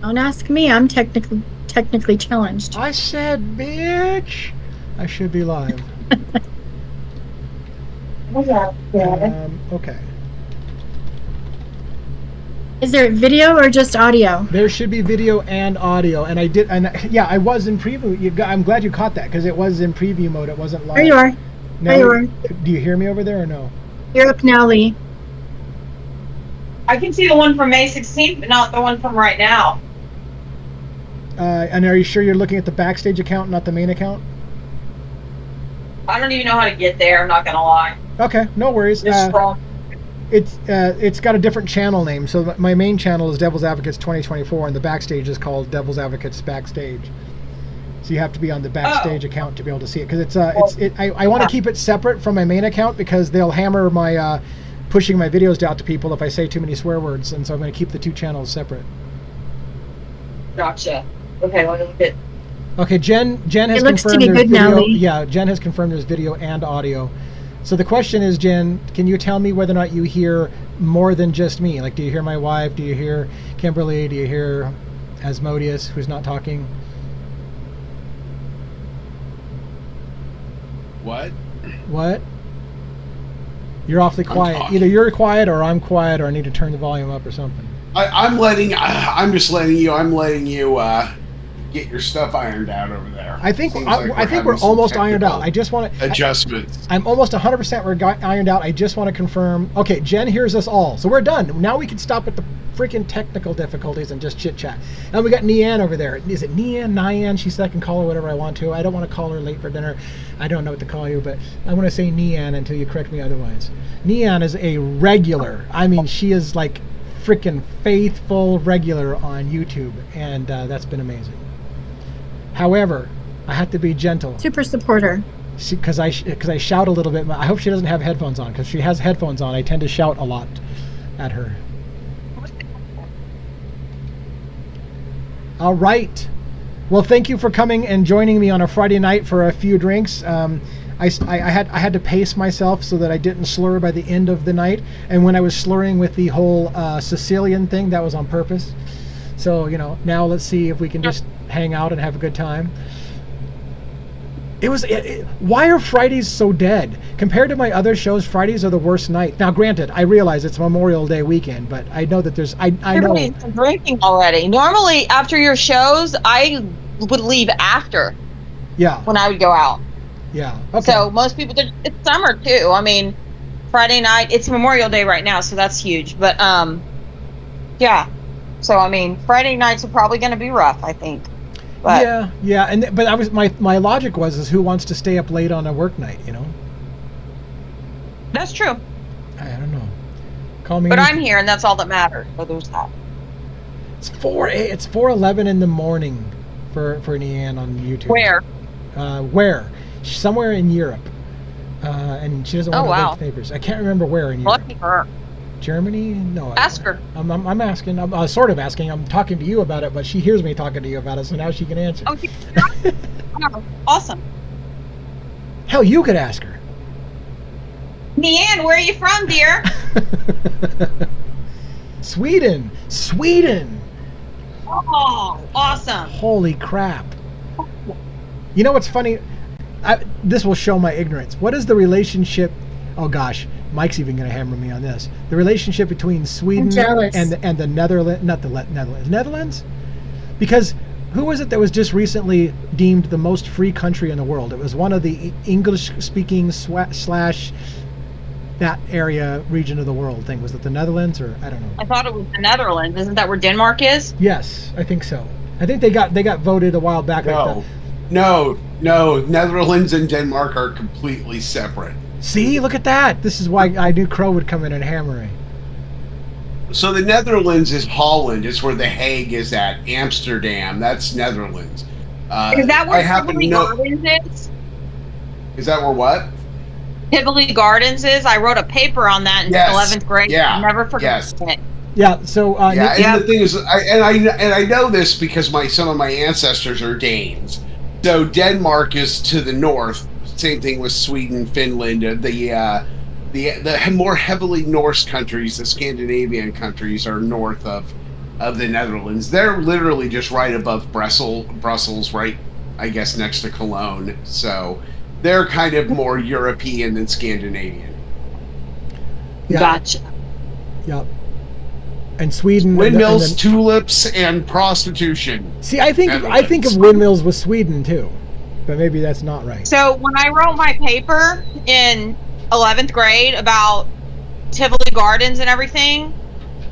Don't ask me. I'm technically challenged. I said, bitch. I should be live. Okay. Is there video or just audio? There should be video and audio, and I was in preview. I'm glad you caught that because it was in preview mode. It wasn't live. There you are. There you are. Do you hear me over there or no? You're up now, Lee. I can see the one from May 16th, but not the one from right now. And are you sure you're looking at the Backstage account, not the main account? I don't even know how to get there. I'm not gonna lie. Okay, no worries. Just scroll. It's got a different channel name. So my main channel is Devil's Advocates 2024, and the Backstage is called Devil's Advocates Backstage. So you have to be on the Backstage account to be able to see it because I want to keep it separate from my main account because they'll hammer my pushing my videos out to people if I say too many swear words, and so I'm going to keep the two channels separate. Gotcha. Okay, let me look at. Okay, Jen has confirmed there's video. Yeah, Jen has confirmed there's video and audio. So the question is, Jen, can you tell me whether or not you hear more than just me? Like, do you hear my wife? Do you hear Kimberly? Do you hear Asmodeus, who's not talking? What? What? You're awfully quiet. Either you're quiet or I'm quiet, or I need to turn the volume up or something. I'm just letting you get your stuff ironed out over there. I think we're almost ironed out. I just want to adjustments. I'm almost 100% we're ironed out. I just want to confirm. Okay, Jen hears us all, so we're done. Now we can stop at the freaking technical difficulties and just chit chat. And we got Nian over there. Is it Nian? She's I can call her whatever I want to. I don't want to call her late for dinner. I don't know what to call you, but I'm going to say Nian until you correct me otherwise. Nian is a regular. I mean, she is like freaking faithful regular on YouTube, and that's been amazing. However, I have to be gentle. Super supporter. Because I shout a little bit. I hope she doesn't have headphones on, because she has headphones on. I tend to shout a lot at her. All right. Well, thank you for coming and joining me on a Friday night for a few drinks. I had to pace myself so that I didn't slur by the end of the night. And when I was slurring with the whole Sicilian thing, that was on purpose. So, now let's see if we can just hang out and have a good time. Why are Fridays so dead? Compared to my other shows, Fridays are the worst night. Now, granted, I realize it's Memorial Day weekend, but I know that there's... I know... Everybody's drinking already. Normally, after your shows, I would leave after. Yeah. When I would go out. Yeah. Okay. So most people... It's summer, too. I mean, Friday night... It's Memorial Day right now, so that's huge. But, yeah. So, I mean, Friday nights are probably going to be rough, I think. But, yeah, but my logic was who wants to stay up late on a work night, That's true. I don't know. Call me. But I'm here, and that's all that matters. So there's that. It's 4:11 in the morning for Nian on YouTube. Where? Where? Somewhere in Europe. And she doesn't want to wake neighbors. I can't remember where in Europe. Lucky for her. Germany? No. Ask her. I'm asking. I'm sort of asking. I'm talking to you about it, but she hears me talking to you about it, so now she can answer. Oh, awesome. Hell, you could ask her. Nian, where are you from, dear? Sweden. Oh, awesome. Holy crap. You know what's funny? This will show my ignorance. What is the relationship? Oh gosh, Mike's even going to hammer me on this. The relationship between Sweden and the Netherlands, not the Netherlands? Because who was it that was just recently deemed the most free country in the world? It was one of the English-speaking slash that area region of the world thing. Was it the Netherlands or I don't know? I thought it was the Netherlands. Isn't that where Denmark is? Yes, I think so. I think they got voted a while back. No. Netherlands and Denmark are completely separate. See, look at that. This is why I knew Crow would come in and hammer me. So the Netherlands is Holland. It's where The Hague is at. Amsterdam. That's Netherlands. Is that where Tivoli Gardens is? Is that where what? Tivoli Gardens is. I wrote a paper on that in 11th grade. Yeah. I never forgot it. Yeah. So. And the thing is, I know this because some of my ancestors are Danes. So Denmark is to the north. Same thing with Sweden, Finland, the more heavily Norse countries, the Scandinavian countries, are north of of the Netherlands. They're literally just right above Brussels, right, I guess, next to Cologne. So they're kind of more European than Scandinavian. Yeah. Gotcha. Yep. And Sweden. Windmills, tulips, and prostitution. See, I think of windmills with Sweden too, but maybe that's not right. So when I wrote my paper in 11th grade about Tivoli Gardens and everything,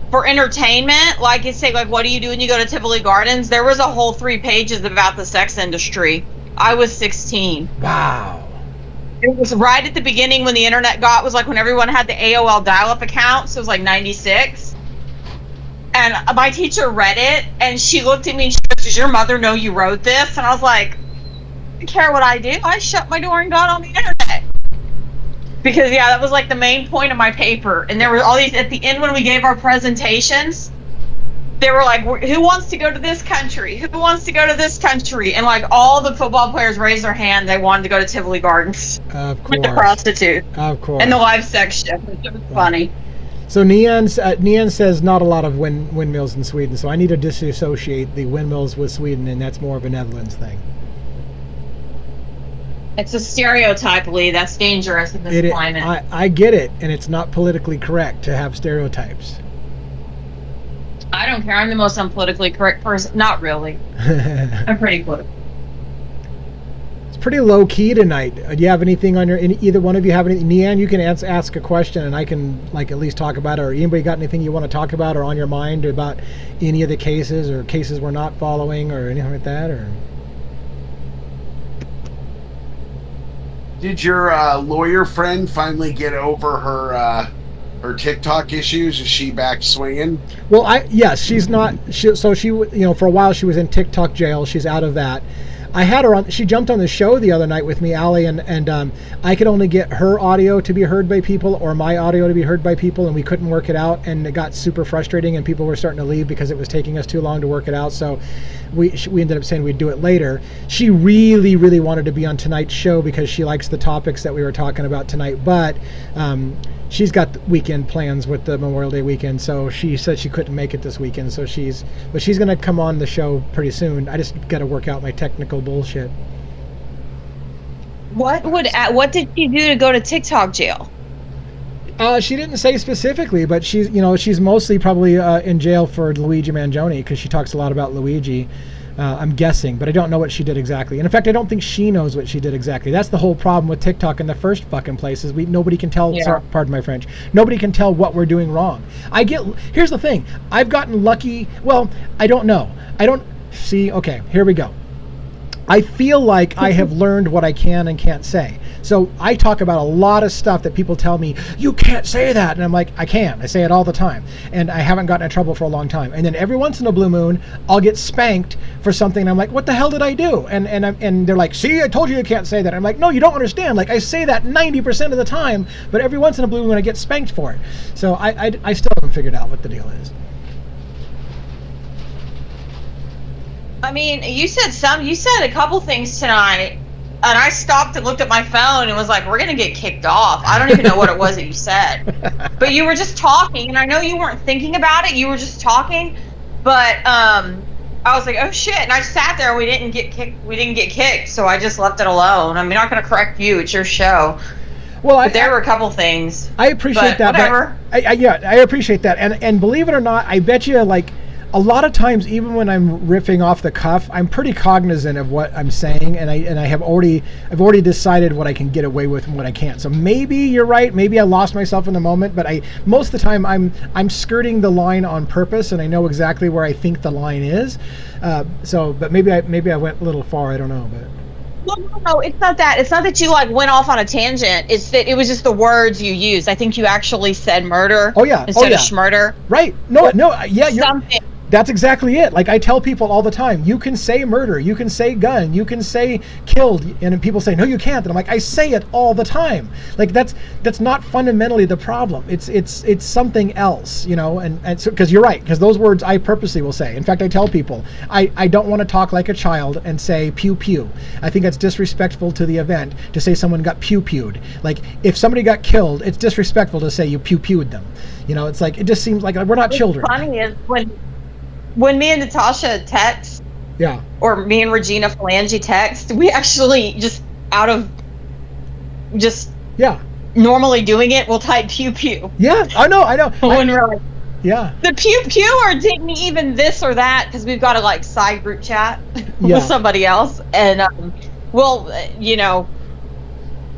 for entertainment, like it's like what do you do when you go to Tivoli Gardens? There was a whole 3 pages about the sex industry. I was 16. Wow. It was right at the beginning when the internet was like when everyone had the AOL dial-up account. So it was like 96. And my teacher read it, and she looked at me and she goes, "Does your mother know you wrote this?" And I was like, "I don't care what I do. I shut my door and got on the internet." Because, yeah, that was like the main point of my paper. And there were all these, at the end when we gave our presentations, they were like, "Who wants to go to this country? Who wants to go to this country?" And like all the football players raised their hand. They wanted to go to Tivoli Gardens. Of course. With the prostitute. Of course. And the live sex show. It was funny. So Nian says not a lot of windmills in Sweden. So I need to disassociate the windmills with Sweden, and that's more of a Netherlands thing. It's a stereotype, Lee. That's dangerous in this climate. I get it, and it's not politically correct to have stereotypes. I don't care. I'm the most unpolitically correct person. Not really. I'm pretty political. It's pretty low key tonight. Do you have anything on either one of you have anything? Nian, you can ask a question, and I can like at least talk about it. Or anybody got anything you want to talk about or on your mind about any of the cases or cases we're not following or anything like that? Or did your lawyer friend finally get over her TikTok issues? Is she back swinging? Well, yes, she's not. So she, for a while she was in TikTok jail. She's out of that. I had her on. She jumped on the show the other night with me, Allie, and I could only get her audio to be heard by people or my audio to be heard by people, and we couldn't work it out, and it got super frustrating, and people were starting to leave because it was taking us too long to work it out. So we ended up saying we'd do it later. She really, really wanted to be on tonight's show because she likes the topics that we were talking about tonight, but she's got weekend plans with the Memorial Day weekend, so she said she couldn't make it this weekend. So she's going to come on the show pretty soon. I just got to work out my technical bullshit. What did she do to go to TikTok jail? She didn't say specifically, but she's mostly probably in jail for Luigi Mangione because she talks a lot about Luigi. I'm guessing, but I don't know what she did exactly. And in fact, I don't think she knows what she did exactly. That's the whole problem with TikTok in the first fucking place is nobody can tell. Yeah. Sorry, pardon my French. Nobody can tell what we're doing wrong. Here's the thing. I've gotten lucky. Well, I don't know. I don't see. Okay, here we go. I feel like I have learned what I can and can't say. So I talk about a lot of stuff that people tell me, you can't say that. And I'm like, I can. I say it all the time. And I haven't gotten in trouble for a long time. And then every once in a blue moon, I'll get spanked for something. And I'm like, what the hell did I do? And they're like, see, I told you can't say that. I'm like, no, you don't understand. Like I say that 90% of the time, but every once in a blue moon I get spanked for it. So I still haven't figured out what the deal is. I mean, you said a couple things tonight, and I stopped and looked at my phone and was like, we're going to get kicked off. I don't even know what it was that you said. But you were just talking, and I know you weren't thinking about it. You were just talking. But I was like, oh, shit. And I sat there, and we didn't get kicked, so I just left it alone. I'm not going to correct you. It's your show. Well, but there were a couple things. I appreciate that. Whatever. I appreciate that. And believe it or not, I bet you, like, a lot of times, even when I'm riffing off the cuff, I'm pretty cognizant of what I'm saying, and I've already decided what I can get away with and what I can't. So maybe you're right. Maybe I lost myself in the moment, but most of the time I'm skirting the line on purpose, and I know exactly where I think the line is. But maybe I went a little far. I don't know, but. No, it's not that. It's not that you like went off on a tangent. It's that it was just the words you used. I think you actually said murder. Oh yeah. Instead of schmurder. Right. That's exactly it. Like I tell people all the time, you can say murder, you can say gun, you can say killed, and people say no, you can't. And I'm like, I say it all the time. Like that's not fundamentally the problem. It's something else, And so because you're right, because those words I purposely will say. In fact, I tell people I don't want to talk like a child and say pew pew. I think that's disrespectful to the event to say someone got pew pewed. Like if somebody got killed, it's disrespectful to say you pew pewed them. It's like it just seems like we're not children. Funny is when me and Natasha text, Yeah. or me and Regina Phalange text, we actually just out of just Yeah. normally doing it, we'll type pew pew. Yeah. I know. When we're like, Yeah. the pew pew, or didn't even this or that, because we've got a like side group chat Yeah. with somebody else, and we'll,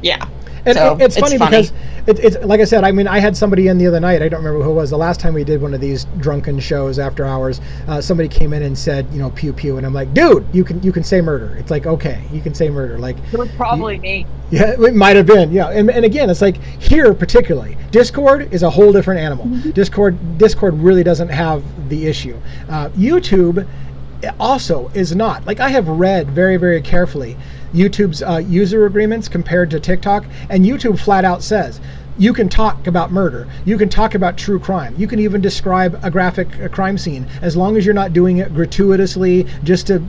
yeah. And So, it's funny because funny. it's like I said. I mean, I had somebody in the other night. I don't remember who it was. The last time we did one of these drunken shows after hours, somebody came in and said, pew pew, and I'm like, dude, you can say murder. It's like, okay, you can say murder. Like, It was probably me. yeah, it might have been. Yeah, and again, it's like here particularly, Discord is a whole different animal. Discord really doesn't have the issue. YouTube also is not. Like, I have read very, very carefully YouTube's user agreements compared to TikTok, and YouTube flat out says you can talk about murder, you can talk about true crime, you can even describe a graphic crime scene, as long as you're not doing it gratuitously just to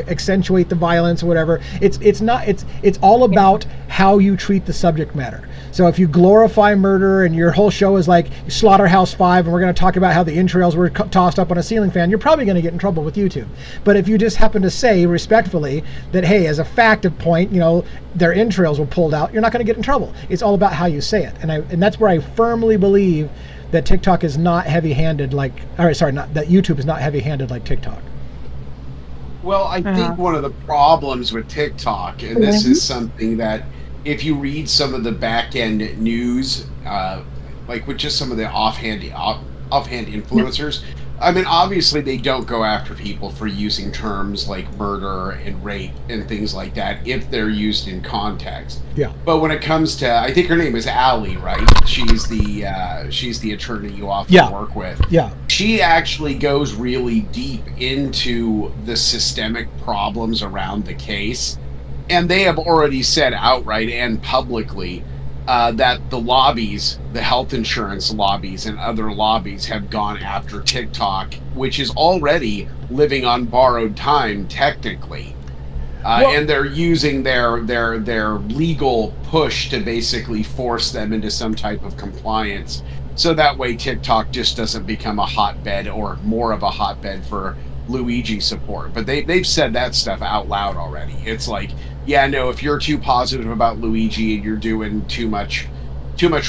accentuate the violence or whatever. It's all about how you treat the subject matter. So if you glorify murder and your whole show is like Slaughterhouse-5 and we're going to talk about how the entrails were tossed up on a ceiling fan, you're probably going to get in trouble with YouTube. But if you just happen to say respectfully that, hey, as a fact of point, their entrails were pulled out, you're not going to get in trouble. It's all about how you say it. And that's where I firmly believe that TikTok is not heavy-handed that YouTube is not heavy-handed like TikTok. Well, I think one of the problems with TikTok, and this is something that if you read some of the back-end news, like with just some of the offhand influencers, I mean, obviously they don't go after people for using terms like murder and rape and things like that if they're used in context. Yeah. But when it comes to, I think her name is Allie, right? She's the attorney you often work with. Yeah. She actually goes really deep into the systemic problems around the case. And they have already said outright and publicly that the lobbies, the health insurance lobbies and other lobbies have gone after TikTok, which is already living on borrowed time technically. And they're using their legal push to basically force them into some type of compliance. So that way TikTok just doesn't become a hotbed or more of a hotbed for Luigi support. But they've said that stuff out loud already. It's like, yeah, no, if you're too positive about Luigi and you're doing too much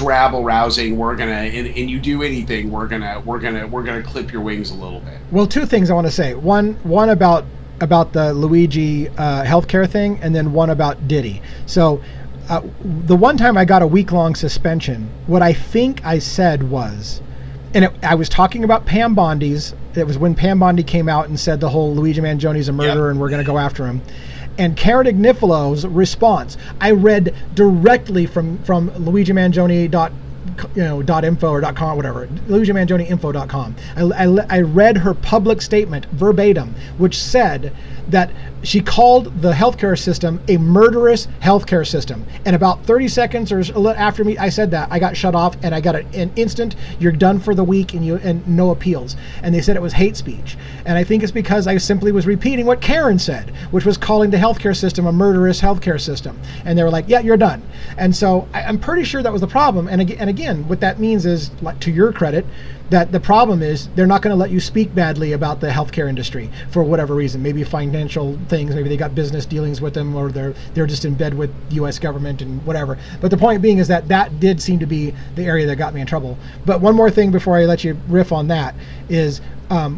rabble rousing, we're gonna and you do anything, we're gonna clip your wings a little bit. Well, two things I want to say. One about the Luigi healthcare thing, and then one about Diddy. So the one time I got a week-long suspension, what I think I said was, I was talking about Pam Bondi's. It was when Pam Bondi came out and said the whole Luigi Mangioni's a murderer and we're going to go after him. And Karen Ignifolo's response, I read directly from luigimangioni.info or .com, whatever, luigimangioniinfo.com. I read her public statement verbatim, which said that she called the healthcare system a murderous healthcare system. And about 30 seconds or after me, I said that, I got shut off and I got an instant, you're done for the week and no appeals. And they said it was hate speech. And I think it's because I simply was repeating what Karen said, which was calling the healthcare system a murderous healthcare system. And they were like, yeah, you're done. And so I'm pretty sure that was the problem. And again, what that means is, to your credit, that the problem is they're not going to let you speak badly about the healthcare industry for whatever reason. Maybe financial things, maybe they got business dealings with them, or they're just in bed with the U.S. government and whatever. But the point being is that did seem to be the area that got me in trouble. But one more thing before I let you riff on that is,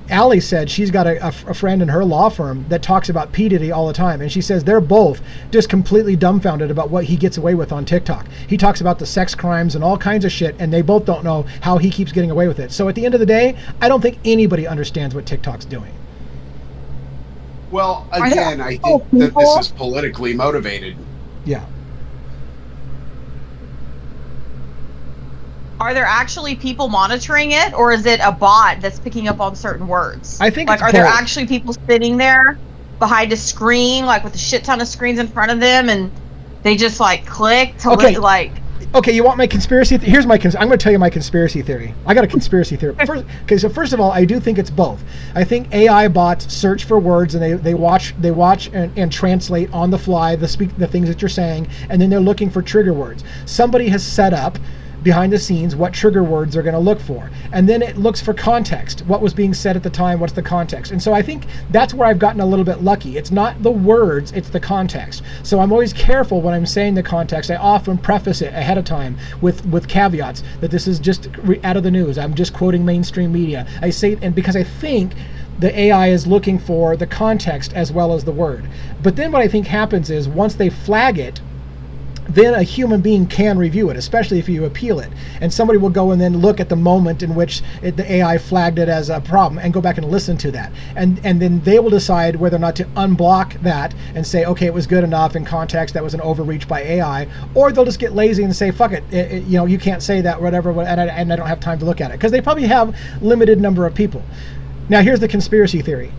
Allie said she's got a friend in her law firm that talks about P. Diddy all the time, and she says they're both just completely dumbfounded about what he gets away with on TikTok. He talks about the sex crimes and all kinds of shit, and they both don't know how he keeps getting away with it. So at the end of the day, I don't think anybody understands what TikTok's doing. Well, again, I think that this is politically motivated. Yeah. Are there actually people monitoring it, or is it a bot that's picking up on certain words? I think are there actually people sitting there behind a screen, like with a shit ton of screens in front of them, and they just click to Okay, you want my conspiracy? Here's my. I'm going to tell you my conspiracy theory. I got a conspiracy theory. First of all, I do think it's both. I think AI bots search for words and they watch and translate on the fly the things that you're saying, and then they're looking for trigger words. Somebody has set up behind the scenes what trigger words they're going to look for, and then it looks for context, what was being said at the time, what's the context. And so I think that's where I've gotten a little bit lucky. It's not the words, it's the context. So I'm always careful when I'm saying the context. I often preface it ahead of time with caveats that this is just out of the news, I'm just quoting mainstream media. I say, and because I think the AI is looking for the context as well as the word. But then what I think happens is once they flag it, then a human being can review it, especially if you appeal it. And somebody will go and then look at the moment in which the AI flagged it as a problem and go back and listen to that. And then they will decide whether or not to unblock that and say, okay, it was good enough in context, that was an overreach by AI. Or they'll just get lazy and say, fuck it, you can't say that, whatever, and I don't have time to look at it. Because they probably have limited number of people. Now, here's the conspiracy theory.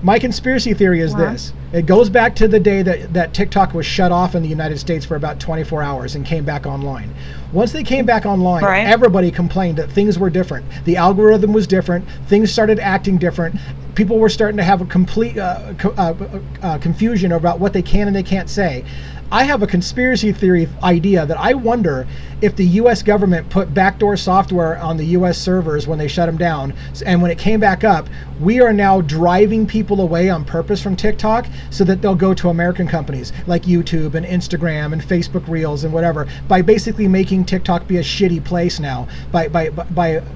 My conspiracy theory is this. It goes back to the day that TikTok was shut off in the United States for about 24 hours and came back online. Once they came back online, everybody complained that things were different. The algorithm was different. Things started acting different. People were starting to have a complete confusion about what they can and they can't say. I have a conspiracy theory idea that I wonder if the U.S. government put backdoor software on the U.S. servers when they shut them down, and when it came back up, we are now driving people away on purpose from TikTok so that they'll go to American companies like YouTube and Instagram and Facebook Reels and whatever, by basically making TikTok be a shitty place now, by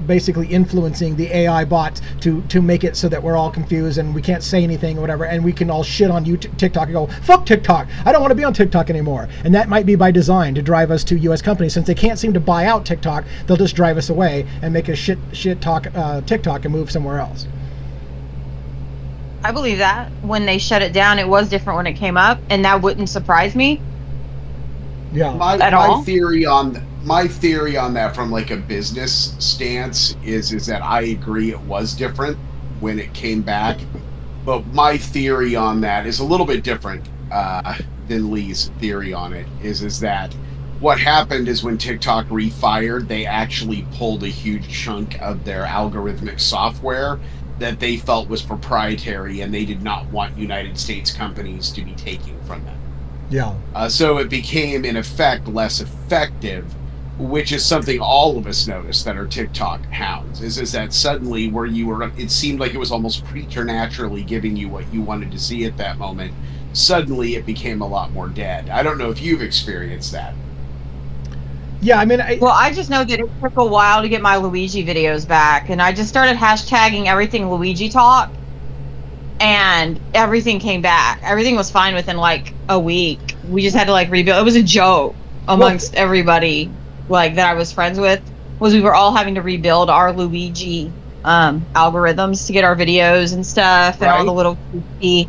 basically influencing the AI bots to make it so that we're all confused and we can't say anything or whatever, and we can all shit on TikTok and go, fuck TikTok, I don't want to be on TikTok anymore. And that might be by design to drive us to U.S. companies. Since they can't seem to buy out TikTok, they'll just drive us away and make us shit talk TikTok and move somewhere else. I believe that. When they shut it down, it was different when it came up, and that wouldn't surprise me. Yeah. My theory on that from like a business stance is that I agree it was different when it came back, but my theory on that is a little bit different than Lee's theory on it. Is that what happened is when TikTok refired, they actually pulled a huge chunk of their algorithmic software that they felt was proprietary, and they did not want United States companies to be taking from them. Yeah. So it became, in effect, less effective, which is something all of us noticed that are TikTok hounds, is that suddenly where you were, it seemed like it was almost preternaturally giving you what you wanted to see at that moment. Suddenly it became a lot more dead. I don't know if you've experienced that. Yeah, I mean, I just know that it took a while to get my Luigi videos back, and I just started hashtagging everything Luigi talk, and everything came back. Everything was fine within like a week. We just had to like rebuild. It was a joke amongst everybody like that I was friends with, was we were all having to rebuild our Luigi algorithms to get our videos and stuff, and all the little goofy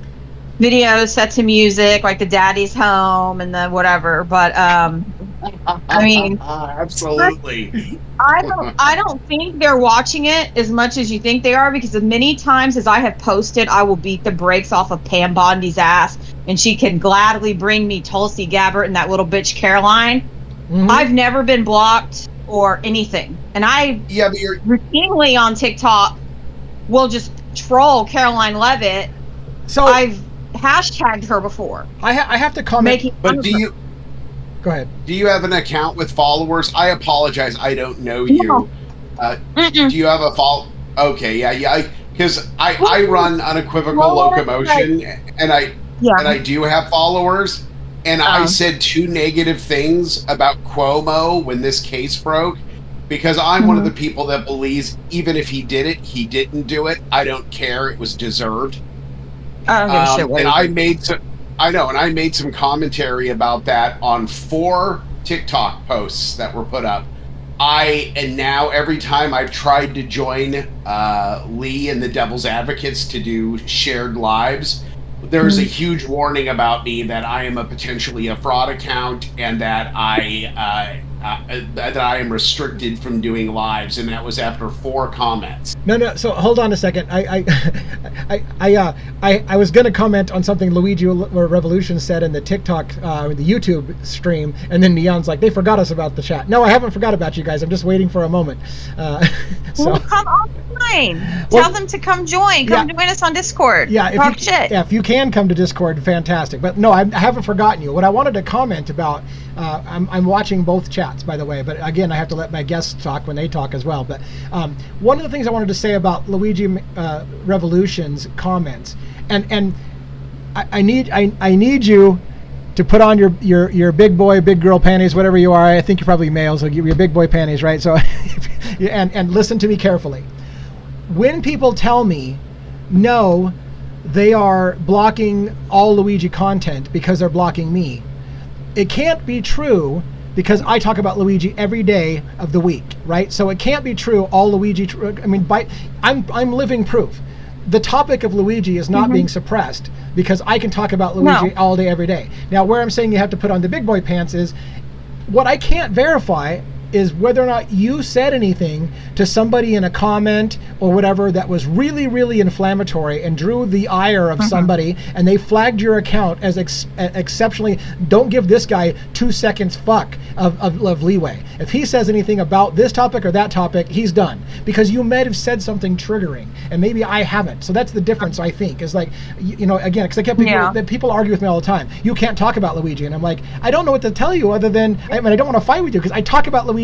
videos set to music, like the Daddy's Home and the whatever. But I mean, absolutely. I don't think they're watching it as much as you think they are, because as many times as I have posted, I will beat the brakes off of Pam Bondi's ass, and she can gladly bring me Tulsi Gabbard and that little bitch Caroline. Mm-hmm. I've never been blocked or anything, and I routinely on TikTok will just troll Caroline Levitt. So I've hashtagged her before. I have to comment. But do you? Go ahead. Do you have an account with followers? I apologize, I don't know you. Do you have a follow? Okay, yeah. Because I run Unequivocal Locomotion, and I do have followers. And I said 2 negative things about Cuomo when this case broke, because I'm one of the people that believes even if he did it, he didn't do it. I don't care. It was deserved. I don't give a shit what and I made some commentary about that on 4 TikTok posts that were put up. And now every time I've tried to join Lee and the Devil's Advocates to do shared lives, there's a huge warning about me that I am potentially a fraud account, and that I am restricted from doing lives, and that was after 4 comments. No. So hold on a second. I was going to comment on something Luigi Revolution said in the TikTok, the YouTube stream, and then Neon's like, they forgot us about the chat. No, I haven't forgot about you guys. I'm just waiting for a moment. Well, come on, fine. Well, Tell them to come join. Come join us on Discord. Yeah, Talk shit. if you can come to Discord, fantastic. But no, I haven't forgotten you. What I wanted to comment about, I'm watching both chats, by the way. But again, I have to let my guests talk when they talk as well. But one of the things I wanted to say about Luigi Revolution's comments, and I need you to put on your big boy, big girl panties, whatever you are. I think you're probably males, so your big boy panties, right? So, and listen to me carefully. When people tell me, no, they are blocking all Luigi content because they're blocking me, it can't be true because I talk about Luigi every day of the week, right? So it can't be true all Luigi. I mean, I'm living proof. The topic of Luigi is not being suppressed because I can talk about Luigi all day, every day. Now, where I'm saying you have to put on the big boy pants is what I can't verify is whether or not you said anything to somebody in a comment or whatever that was really, really inflammatory and drew the ire of somebody, and they flagged your account as exceptionally, don't give this guy 2 seconds fuck of leeway. If he says anything about this topic or that topic, he's done. Because you might have said something triggering, and maybe I haven't. So that's the difference, I think, is like, you know, again, because I kept people argue with me all the time. You can't talk about Luigi. And I'm like, I don't know what to tell you other than, I don't want to fight with you because I talk about Luigi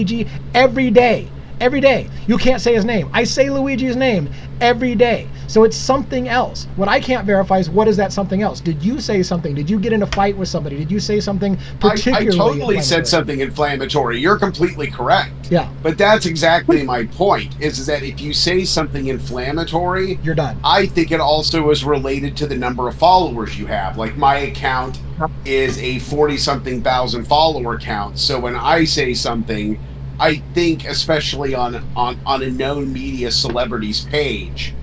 every day. Every day. You can't say his name. I say Luigi's name every day. So it's something else. What I can't verify is what is that something else? Did you say something? Did you get in a fight with somebody? Did you say something particularly I totally said something inflammatory. You're completely correct. Yeah. But that's exactly my point, is that if you say something inflammatory, you're done. I think it also is related to the number of followers you have. Like my account is a 40-something thousand follower count. So when I say something, I think, especially on a known media celebrity's page,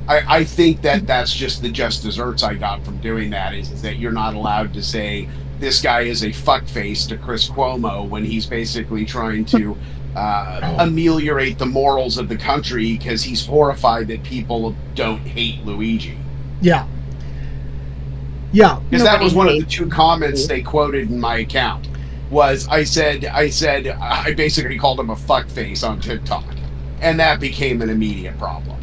I think that that's just the just desserts I got from doing that is that you're not allowed to say this guy is a fuckface to Chris Cuomo when he's basically trying to ameliorate the morals of the country because he's horrified that people don't hate Luigi. Yeah. Yeah. Because that was one of the two comments they quoted in my account. Was I basically called him a fuckface on TikTok, and that became an immediate problem.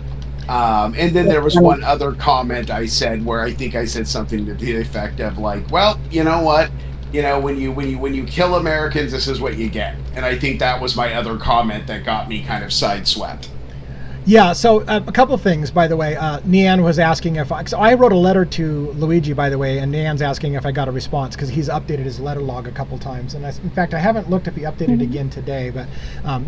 And then there was one other comment I said where I think I said something to the effect of like, well, you know what, you know, when you kill Americans, this is what you get. And I think that was my other comment that got me kind of sideswept. Yeah, so a couple of things, by the way. Nian was asking if so I wrote a letter to Luigi, by the way, and Nian's asking if I got a response because he's updated his letter log a couple times. And in fact, I haven't looked if he updated again today, but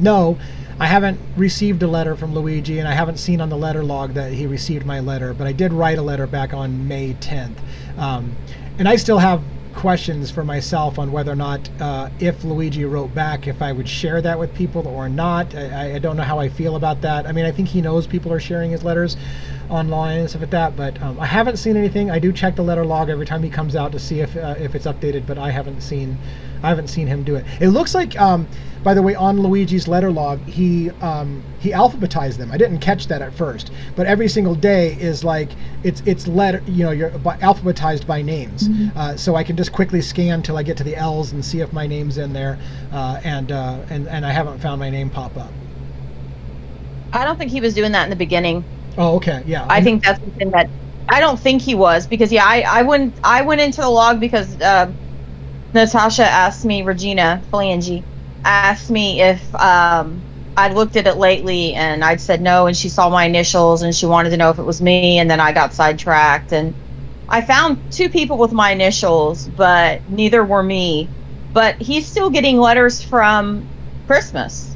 no, I haven't received a letter from Luigi, and I haven't seen on the letter log that he received my letter, but I did write a letter back on May 10th. And I still have questions for myself on whether or not if Luigi wrote back, if I would share that with people or not. I don't know how I feel about that. I mean, I think he knows people are sharing his letters online and stuff like that, but I haven't seen anything. I do check the letter log every time he comes out to see if it's updated, but I haven't seen him do it. It looks like, by the way, on Luigi's letter log, he alphabetized them. I didn't catch that at first, but every single day is like it's letter, you know, you're alphabetized by names. So I can just quickly scan till I get to the L's and see if my name's in there, and I haven't found my name pop up. I don't think he was doing that in the beginning. Oh, okay, yeah. I think that's something that I don't think he was, because I went into the log because Natasha asked me, Regina Phalange asked me if I'd looked at it lately, and I'd said no, and she saw my initials and she wanted to know if it was me, and then I got sidetracked, and I found 2 people with my initials, but neither were me. But he's still getting letters from Christmas.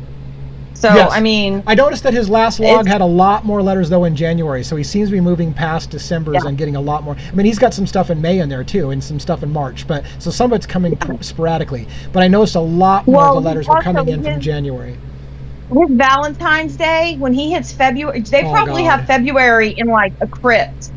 So, yes. I mean, I noticed that his last log had a lot more letters, though, in January. So he seems to be moving past December's and getting a lot more. I mean, he's got some stuff in May in there, too, and some stuff in March. But so some of it's coming sporadically. But I noticed a lot more of the letters were coming in from January. With Valentine's Day, when he hits February, they probably have February in, like, a crypt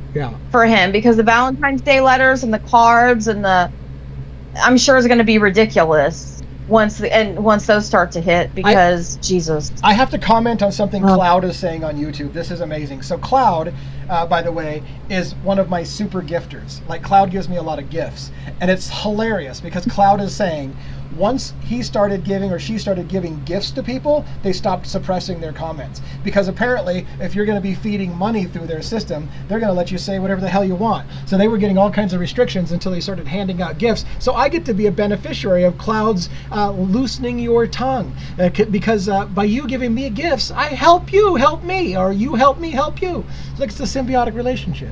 for him. Because the Valentine's Day letters and the cards and I'm sure is going to be ridiculous. Once those start to hit, because Jesus. I have to comment on something Cloud is saying on YouTube. This is amazing. So Cloud, by the way, is one of my super gifters. Like, Cloud gives me a lot of gifts. And it's hilarious because Cloud is saying, once he started giving or she started giving gifts to people, they stopped suppressing their comments. Because apparently, if you're going to be feeding money through their system, they're going to let you say whatever the hell you want. So they were getting all kinds of restrictions until they started handing out gifts. So I get to be a beneficiary of clouds loosening your tongue. Because by you giving me gifts, I help you help me, or you help me help you. It's like it's a symbiotic relationship.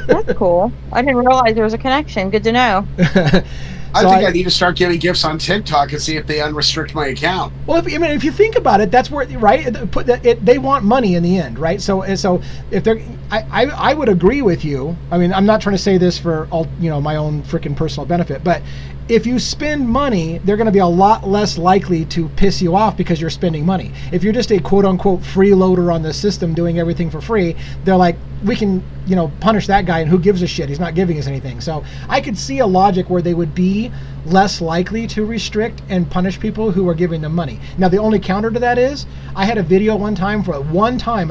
That's cool. I didn't realize there was a connection. Good to know. I think I need to start giving gifts on TikTok and see if they unrestrict my account. Well, if you think about it, that's where, right? They want money in the end, right? So if they're, I would agree with you. I mean, I'm not trying to say this for all, my own freaking personal benefit, but if you spend money, they're going to be a lot less likely to piss you off because you're spending money. If you're just a quote unquote freeloader on the system doing everything for free, they're like, we can, punish that guy, and who gives a shit? He's not giving us anything. So I could see a logic where they would be less likely to restrict and punish people who are giving them money. Now, the only counter to that is, I had a video one time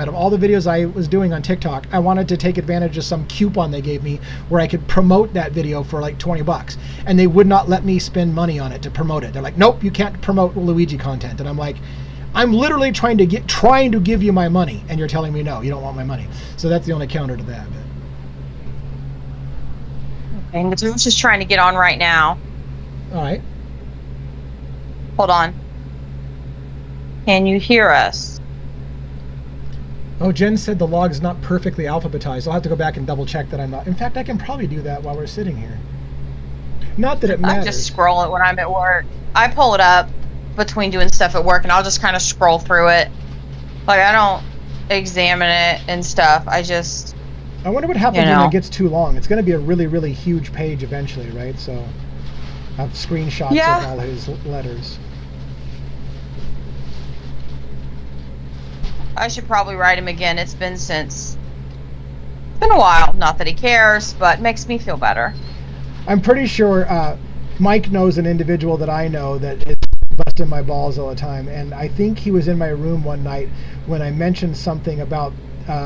out of all the videos I was doing on TikTok, I wanted to take advantage of some coupon they gave me where I could promote that video for like $20, and they would not let me spend money on it to promote it. They're like, nope, you can't promote Luigi content. And I'm like, I'm literally trying to give you my money, and you're telling me no, you don't want my money. So that's the only counter to that. And I'm just trying to get on right now. All right. Hold on. Can you hear us? Oh, Jen said the log is not perfectly alphabetized. I'll have to go back and double check that I'm not. In fact, I can probably do that while we're sitting here. Not that it matters. I just scroll it when I'm at work. I pull it up between doing stuff at work, and I'll just kind of scroll through it. Like, I don't examine it and stuff. I wonder what happens when it gets too long. It's going to be a really, really huge page eventually, right? So I have screenshots of all his letters. I should probably write him again. It's been a while. Not that he cares, but makes me feel better. I'm pretty sure Mike knows an individual that I know that is busting my balls all the time, and I think he was in my room one night when I mentioned something about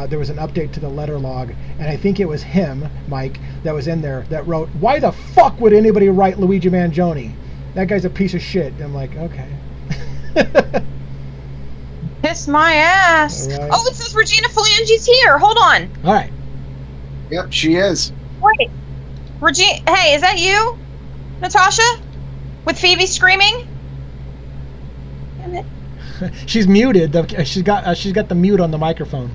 there was an update to the letter log, and I think it was him, Mike, that was in there that wrote, "Why the fuck would anybody write Luigi Mangione? That guy's a piece of shit." And I'm like, okay. Kiss my ass. Right. Oh, it says Regina Phalange's here. Hold on. All right. Yep, she is. Wait. Regina, hey, is that you, Natasha? With Phoebe screaming? Damn it. She's muted. She's got the mute on the microphone.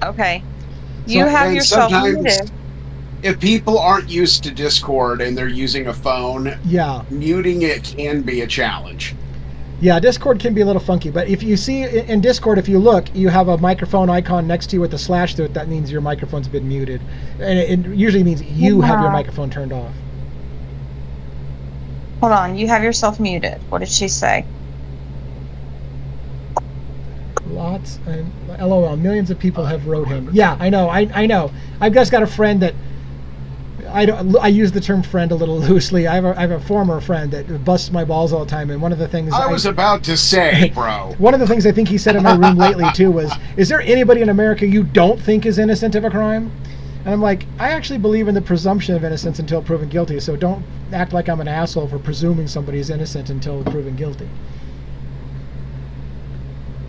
Okay. You have yourself muted. If people aren't used to Discord and they're using a phone, muting it can be a challenge. Yeah, Discord can be a little funky, but if you see in Discord, if you look, you have a microphone icon next to you with a slash through it. That means your microphone's been muted. And it usually means you have your microphone turned off. Hold on, you have yourself muted. What did she say? Lots and LOL. Millions of people have wrote him. Yeah, I know. I know. I've just got a friend that I use the term friend a little loosely. I have a former friend that busts my balls all the time, and one of the things I was about to say, bro. One of the things I think he said in my room lately too was, "Is there anybody in America you don't think is innocent of a crime?" And I'm like, I actually believe in the presumption of innocence until proven guilty. So don't act like I'm an asshole for presuming somebody's innocent until proven guilty.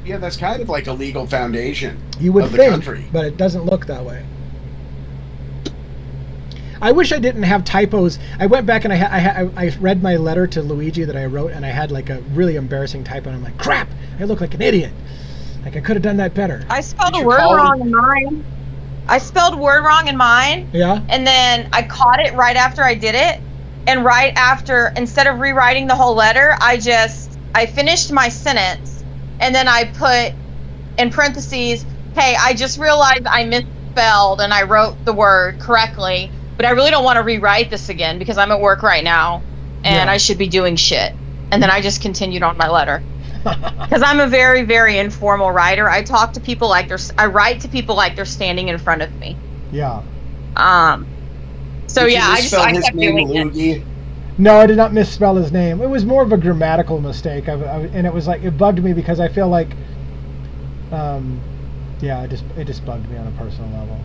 Yeah, that's kind of like a legal foundation. You would of the think, country. But it doesn't look that way. I wish I didn't have typos. I went back and I read my letter to Luigi that I wrote, and I had like a really embarrassing typo, and I'm like, crap, I look like an idiot. Like, I could have done that better. I spelled a word wrong in mine. I spelled word wrong in mine. Yeah. And then I caught it right after I did it. And right after, instead of rewriting the whole letter, I finished my sentence, and then I put in parentheses, hey, I just realized I misspelled and I wrote the word correctly, but I really don't want to rewrite this again because I'm at work right now and I should be doing shit. And then I just continued on my letter. Because I'm a very, very informal writer. I talk to people like I write to people like they're standing in front of me. Yeah. So did yeah, I kept doing it. No, I did not misspell his name. It was more of a grammatical mistake, and it was like, it bugged me because I feel like, it just bugged me on a personal level.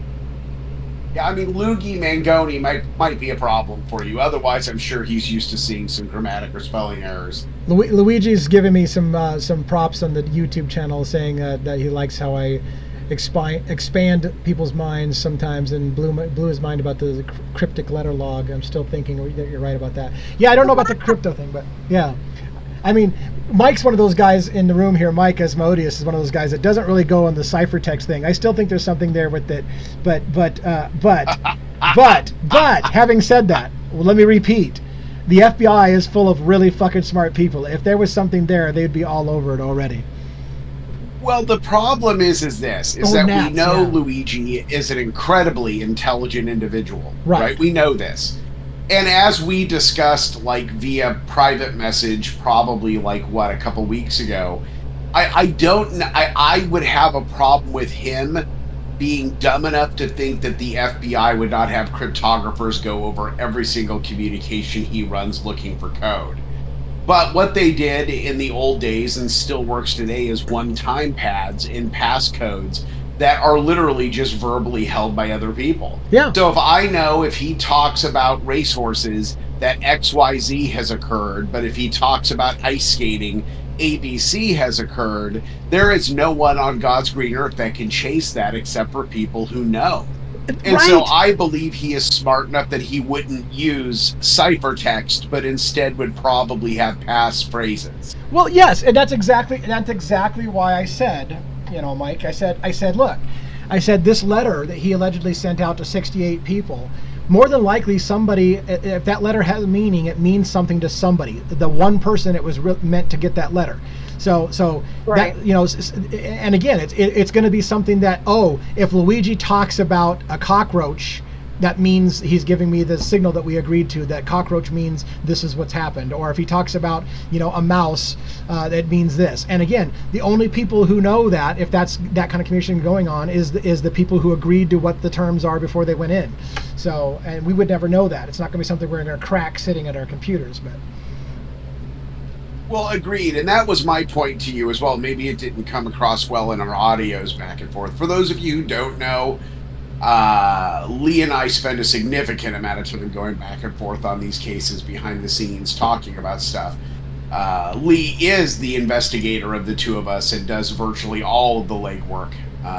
Yeah, I mean, Luigi Mangoni might be a problem for you. Otherwise, I'm sure he's used to seeing some grammatic or spelling errors. Luigi's giving me some props on the YouTube channel, saying that he likes how I expand people's minds sometimes, and blew his mind about the cryptic letter log. I'm still thinking that you're right about that. Yeah, I don't know about the crypto thing, but yeah. I mean, Mike's one of those guys in the room here. Mike Asmodeus is one of those guys that doesn't really go on the ciphertext thing. I still think there's something there with it, but having said that, well, let me repeat. The FBI is full of really fucking smart people. If there was something there, they'd be all over it already. Well, the problem is that we know Luigi is an incredibly intelligent individual, right? We know this. And as we discussed, like, via private message, probably, like, what, a couple weeks ago, I would have a problem with him being dumb enough to think that the FBI would not have cryptographers go over every single communication he runs looking for code. But what they did in the old days, and still works today, is one-time pads in passcodes that are literally just verbally held by other people. Yeah. So if he talks about racehorses, that XYZ has occurred, but if he talks about ice skating, ABC has occurred, there is no one on God's green earth that can chase that except for people who know. And so I believe he is smart enough that he wouldn't use ciphertext, but instead would probably have past phrases. Well, yes, and that's exactly why I said, Mike, I said, look, this letter that he allegedly sent out to 68 people, more than likely somebody, if that letter has a meaning, it means something to somebody, the one person it was meant to get that letter. So right. That, and again, it's going to be something that, if Luigi talks about a cockroach, that means he's giving me the signal that we agreed to, that cockroach means this is what's happened. Or if he talks about, a mouse, that means this. And again, the only people who know that, if that's that kind of communication going on, is the people who agreed to what the terms are before they went in. So, and we would never know that. It's not going to be something we're in our crack sitting at our computers, but. Well, agreed. And that was my point to you as well. Maybe it didn't come across well in our audios back and forth. For those of you who don't know, Lee and I spend a significant amount of time going back and forth on these cases behind the scenes, talking about stuff. Lee is the investigator of the two of us and does virtually all of the legwork,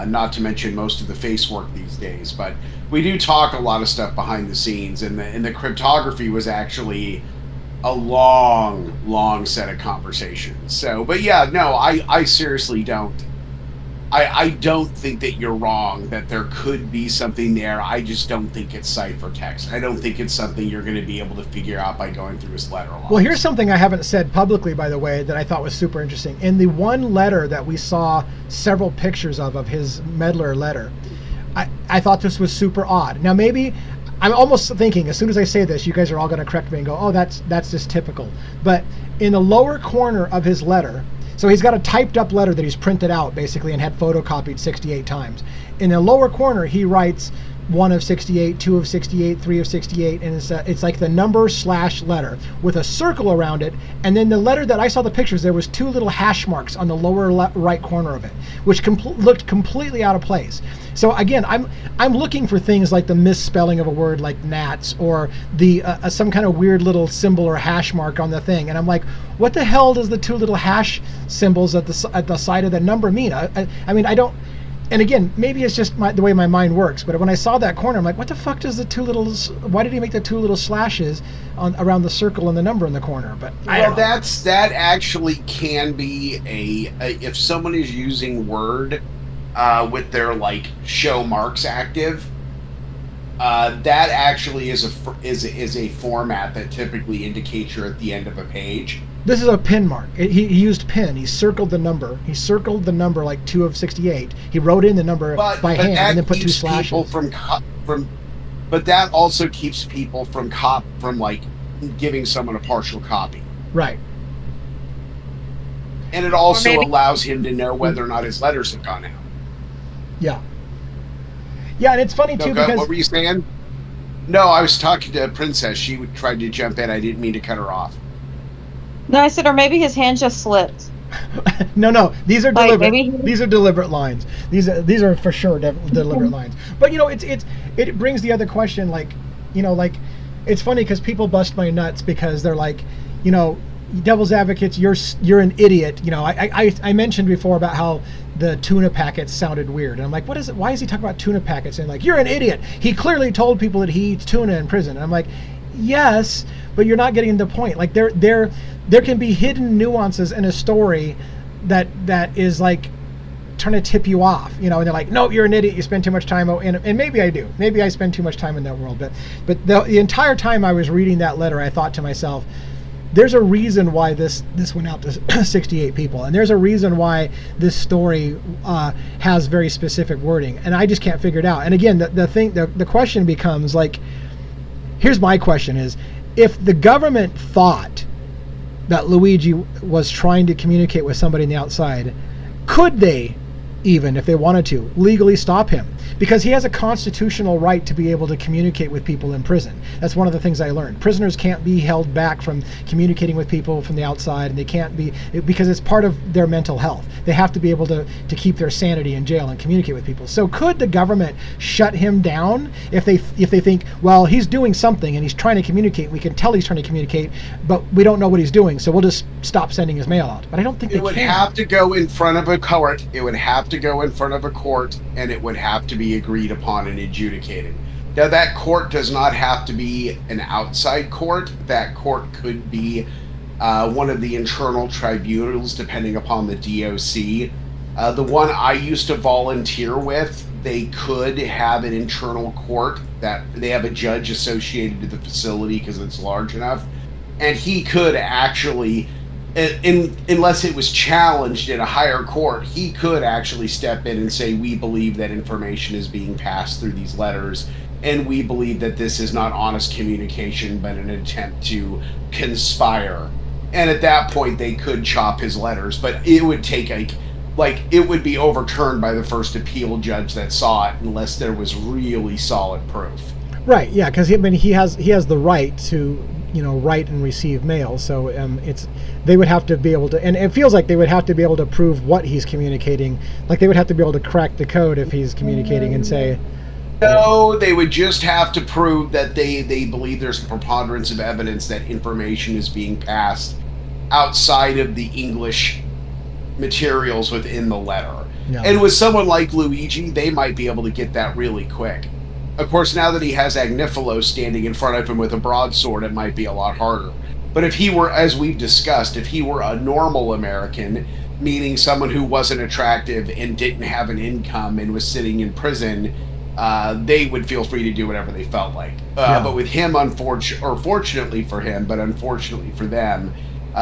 not to mention most of the face work these days. But we do talk a lot of stuff behind the scenes, and the cryptography was actually a long set of conversations. So, but yeah, no, I seriously don't. I don't think that you're wrong, that there could be something there. I just don't think it's ciphertext. I don't think it's something you're going to be able to figure out by going through his letter logs. Well, here's something I haven't said publicly, by the way, that I thought was super interesting. In the one letter that we saw several pictures of his meddler letter, I thought this was super odd. Now, maybe I'm almost thinking, as soon as I say this, you guys are all going to correct me and go, oh, that's just typical. But in the lower corner of his letter, so he's got a typed up letter that he's printed out, basically, and had photocopied 68 times. In the lower corner, he writes 1 of 68, 2 of 68, 3 of 68, and it's like the number / letter with a circle around it. And then the letter that I saw the pictures, there was 2 little hash marks on the lower right corner of it, which looked completely out of place. So again, I'm looking for things like the misspelling of a word like gnats, or the some kind of weird little symbol or hash mark on the thing, and I'm like, what the hell does the 2 little hash symbols at the side of the number mean? I mean, I don't. And again, maybe it's just the way my mind works, but when I saw that corner, I'm like, what the fuck does the 2 little, why did he make the 2 little slashes around the circle and the number in the corner? But I don't know. That actually can be if someone is using Word with their like show marks active, that actually is a format that typically indicates you're at the end of a page. This is a pin mark. He used pin. He circled the number. He circled the number like 2 of 68. He wrote in the number by hand and then put 2 slashes. But that also keeps people from like giving someone a partial copy. Right. And it also allows him to know whether or not his letters have gone out. Yeah. Yeah, and it's funny too because. What were you saying? No, I was talking to Princess. She tried to jump in. I didn't mean to cut her off. No, I said, or maybe his hand just slipped. No. These are Like, deliberate. maybe- These are deliberate lines. These are for sure deliberate lines. But it brings the other question. Like, it's funny because people bust my nuts because they're like, devil's advocates, you're an idiot. I mentioned before about how the tuna packets sounded weird, and I'm like, what is it? Why is he talking about tuna packets? And like, you're an idiot. He clearly told people that he eats tuna in prison. And I'm like, yes, but you're not getting the point. Like there can be hidden nuances in a story that is like trying to tip you off, and they're like, no, you're an idiot, you spend too much time, and maybe I do, maybe I spend too much time in that world, but the entire time I was reading that letter, I thought to myself, there's a reason why this went out to 68 people, and there's a reason why this story has very specific wording, and I just can't figure it out. And again, the question becomes like, here's my question is, if the government thought that Luigi was trying to communicate with somebody on the outside, could they, even if they wanted to, legally stop him? Because he has a constitutional right to be able to communicate with people in prison. That's one of the things I learned. Prisoners can't be held back from communicating with people from the outside, and they can't be, because it's part of their mental health. They have to be able to keep their sanity in jail and communicate with people. So could the government shut him down if they think, well, he's doing something and he's trying to communicate, we can tell he's trying to communicate, but we don't know what he's doing, so we'll just stop sending his mail out. But I don't think they can. It would have to go in front of a court. It would have to go in front of a court, and it would have to be agreed upon and adjudicated. Now, that court does not have to be an outside court. That court could be one of the internal tribunals, depending upon the DOC. The one I used to volunteer with, they could have an internal court that they have a judge associated to the facility because it's large enough, and he could actually, unless it was challenged in a higher court, he could actually step in and say, we believe that information is being passed through these letters, and we believe that this is not honest communication but an attempt to conspire. And at that point they could chop his letters, but it would take it would be overturned by the first appeal judge that saw it unless there was really solid proof. Right, yeah, because he has the right to write and receive mail, so they would have to be able to, and it feels like they would have to be able to prove what he's communicating. Like they would have to be able to crack the code if he's communicating and say. No, they would just have to prove that they believe there's a preponderance of evidence that information is being passed outside of the English materials within the letter. Yeah. And with someone like Luigi, they might be able to get that really quick. Of course, now that he has Agnifilo standing in front of him with a broadsword, it might be a lot harder. But if he were, as we've discussed, if he were a normal American, meaning someone who wasn't attractive and didn't have an income and was sitting in prison, they would feel free to do whatever they felt like. But with him, fortunately for him, but unfortunately for them,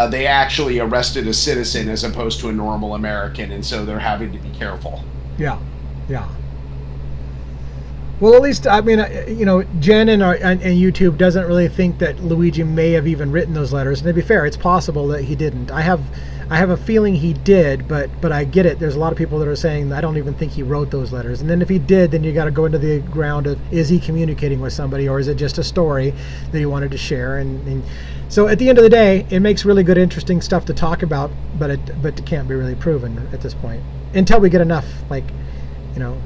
they actually arrested a citizen as opposed to a normal American, and so they're having to be careful. Yeah. Well, at least, I mean, Jen and YouTube doesn't really think that Luigi may have even written those letters. And to be fair, it's possible that he didn't. I have a feeling he did, but I get it. There's a lot of people that are saying, I don't even think he wrote those letters. And then if he did, then you got to go into the ground of, is he communicating with somebody, or is it just a story that he wanted to share? And so at the end of the day, it makes really good, interesting stuff to talk about, but it can't be really proven at this point until we get enough,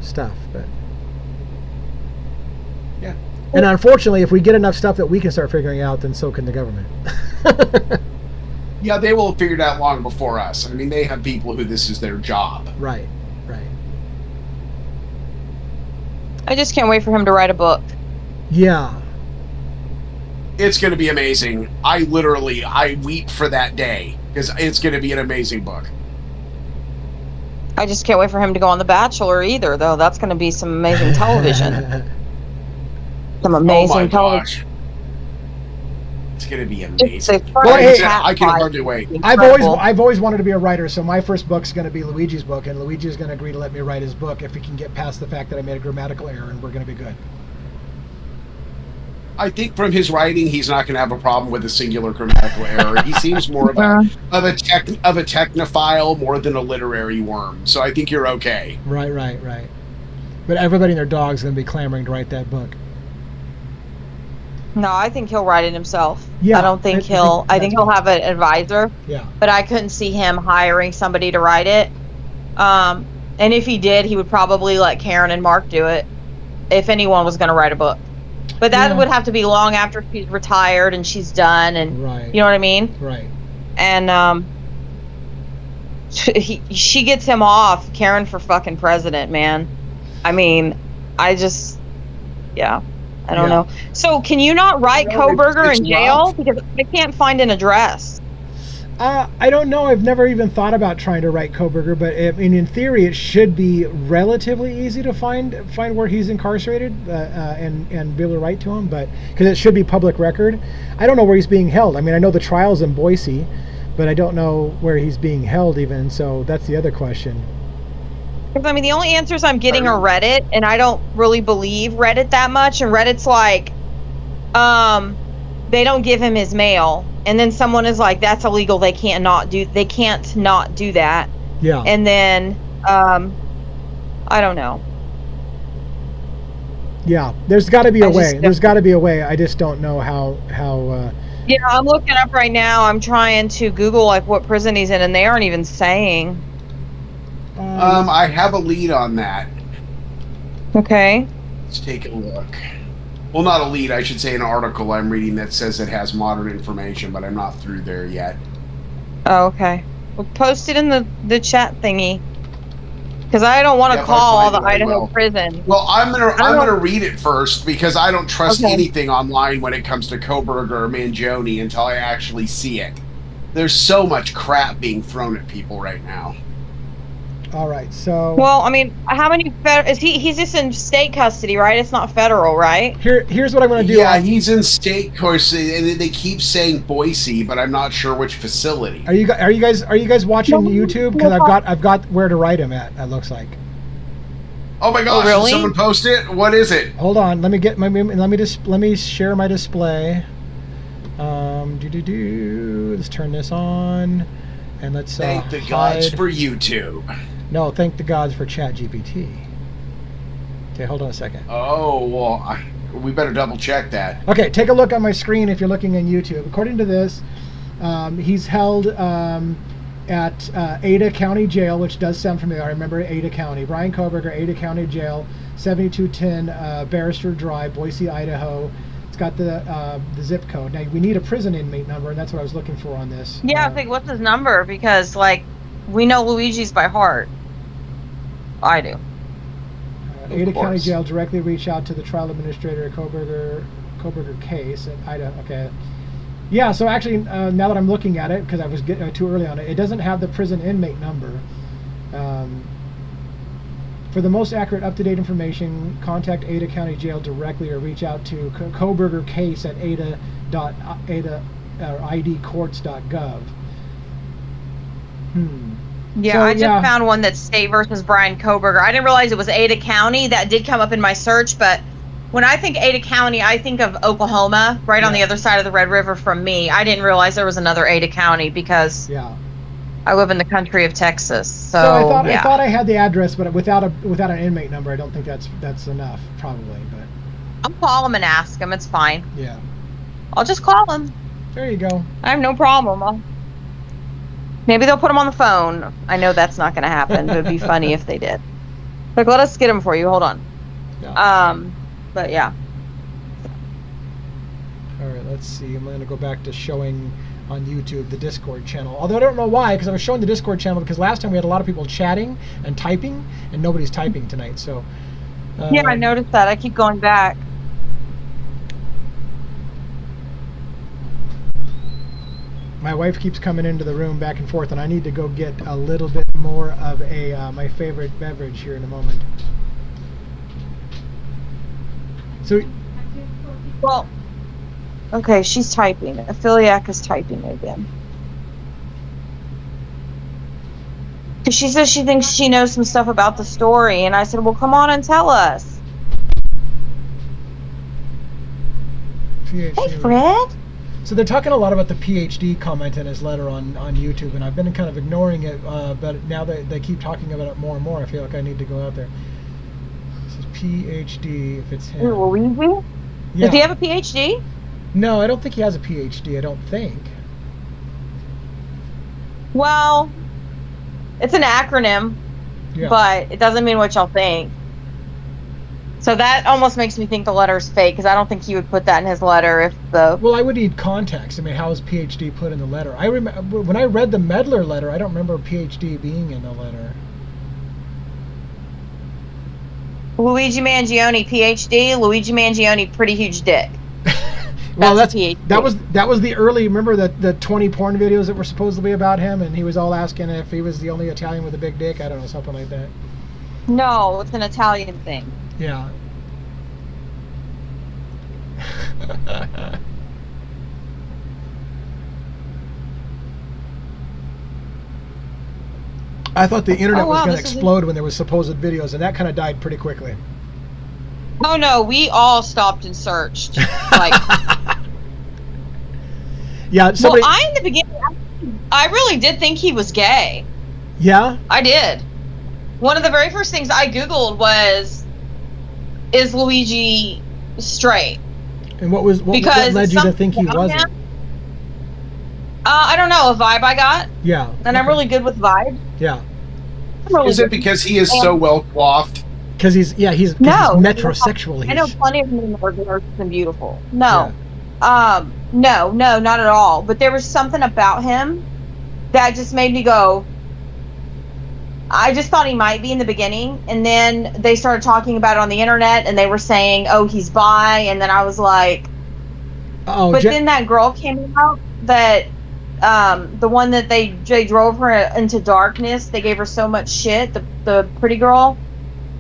stuff. But yeah. And unfortunately, if we get enough stuff that we can start figuring out, then so can the government. Yeah, they will have figured out long before us. I mean, they have people who this is their job. Right. I just can't wait for him to write a book. Yeah. It's going to be amazing. I weep for that day because it's going to be an amazing book. I just can't wait for him to go on The Bachelor either, though. That's going to be some amazing television. Some amazing television. It's going to be amazing. I can hardly wait. I've always wanted to be a writer, so my first book's going to be Luigi's book, and Luigi's going to agree to let me write his book if he can get past the fact that I made a grammatical error, and we're going to be good. I think from his writing, he's not going to have a problem with a singular grammatical error. He seems more of a technophile more than a literary worm. So I think you're okay. Right. But everybody and their dog's going to be clamoring to write that book. No, I think he'll write it himself. Yeah, I don't think he'll. I think he'll have an advisor. Yeah. But I couldn't see him hiring somebody to write it. And if he did, he would probably let Karen and Mark do it. If anyone was going to write a book, but that would have to be long after she's retired and she's done, and Right. you know what I mean. Right. And she gets him off, Karen, for fucking president, man. I mean, I don't know. So can you not write Kohberger in jail? Because I can't find an address. I don't know. I've never even thought about trying to write Kohberger, but I mean, in theory, it should be relatively easy to find where he's incarcerated and be able to write to him. But because it should be public record, I don't know where he's being held. I mean, I know the trial's in Boise, but I don't know where he's being held even. So that's the other question. Because I mean, the only answers I'm getting are Reddit, and I don't really believe Reddit that much. And Reddit's like, they don't give him his mail, and then someone is like, that's illegal. They can't not do that. Yeah. And then, I don't know. Yeah, there's got to be a way. There's got to be a way. I just don't know how. Yeah, I'm looking up right now. I'm trying to Google like what prison he's in, and they aren't even saying. I have a lead on that. Okay. Let's take a look. Well, not a lead, I should say an article I'm reading that says it has modern information, but I'm not through there yet. Oh, okay. Well, post it in the chat thingy. Because I don't want to call the Idaho prison. Well, I'm gonna read it first because I don't trust anything online when it comes to Kohberger or Mangione until I actually see it. There's so much crap being thrown at people right now. All right, so. Well, I mean, how many he's just in state custody, right? It's not federal, right? Here's what I'm going to do. Yeah, he's in state custody, and they keep saying Boise, but I'm not sure which facility. Are you guys watching YouTube? Because I've got where to write him at. It looks like. Oh my gosh! Really? Did someone post it? What is it? Hold on. Let me share my display. Let's turn this on, and let's thank the gods for YouTube. No, thank the gods for ChatGPT. Okay, hold on a second. Oh, well, we better double check that. Okay, take a look on my screen if you're looking on YouTube. According to this, he's held at Ada County Jail, which does sound familiar. I remember Ada County. Brian Kohberger, Ada County Jail, 7210 Barrister Drive, Boise, Idaho. It's got the zip code. Now, we need a prison inmate number, and that's what I was looking for on this. Yeah, I think, what's his number? Because, like, we know Luigi's by heart. I do. Ada County Jail directly reach out to the trial administrator Kohberger case at Idaho. Okay. Yeah, so actually, now that I'm looking at it, because I was too early on it, it doesn't have the prison inmate number. For the most accurate, up-to-date information, contact Ada County Jail directly or reach out to Kohberger case at idcourts.gov. Yeah, So, I just found one that's State versus Brian Kohberger. I didn't realize it was Ada County. That did come up in my search, but when I think Ada County, I think of Oklahoma, right on the other side of the Red River from me. I didn't realize there was another Ada County because I live in the country of Texas. So I thought I had the address, but without an inmate number, I don't think that's enough, probably. But I'll call them and ask them. It's fine. Yeah. I'll just call them. There you go. I have no problem. Maybe they'll put them on the phone. I know that's not going to happen, but it'd be funny if they did. Like, let us get them for you. Hold on. Yeah. But yeah. All right, let's see. I'm going to go back to showing on YouTube the Discord channel. Although I don't know why, because I was showing the Discord channel because last time we had a lot of people chatting and typing, and nobody's typing tonight. So. Yeah, I noticed that. I keep going back. My wife keeps coming into the room back and forth, and I need to go get a little bit more of my favorite beverage here in a moment. So, well, okay, she's typing. Affiliac is typing again. Because she says she thinks she knows some stuff about the story, and I said, well, come on and tell us. Hey, Fred. So they're talking a lot about the PhD comment in his letter on YouTube, and I've been kind of ignoring it, but now that they keep talking about it more and more, I feel like I need to go out there. This is PhD, if it's him. Luigi? Yeah. Does he have a PhD? No, I don't think he has a PhD. I don't think. Well, it's an acronym, Yeah. but it doesn't mean what y'all think. So that almost makes me think the letter's fake, because I don't think he would put that in his letter if the... Well, I would need context. I mean, how is PhD put in the letter? I remember when I read the Medler letter, I don't remember PhD being in the letter. Luigi Mangione, PhD. Luigi Mangione, pretty huge dick. Well, That's a PhD. that was the early. Remember the 20 porn videos that were supposedly about him, and he was all asking if he was the only Italian with a big dick. I don't know, something like that. No, it's an Italian thing. Yeah. I thought the internet was going to explode when there was supposed videos, and that kind of died pretty quickly. Oh no, we all stopped and searched. Like, yeah. Somebody, well, in the beginning, I really did think he was gay. Yeah. I did. One of the very first things I Googled was, "Is Luigi straight?" And what led you to think he wasn't? I don't know, a vibe I got. Yeah. And I'm really good with vibes. Yeah. Is it because he is so well coiffed? Because he's metrosexual. I know plenty of men that are gorgeous and beautiful. No. Yeah. No, not at all. But there was something about him that just made me go, I just thought he might be in the beginning, and then they started talking about it on the internet, and they were saying, oh, he's bi, and then I was like, but then that girl came out that, the one that they drove her into darkness, they gave her so much shit, the pretty girl,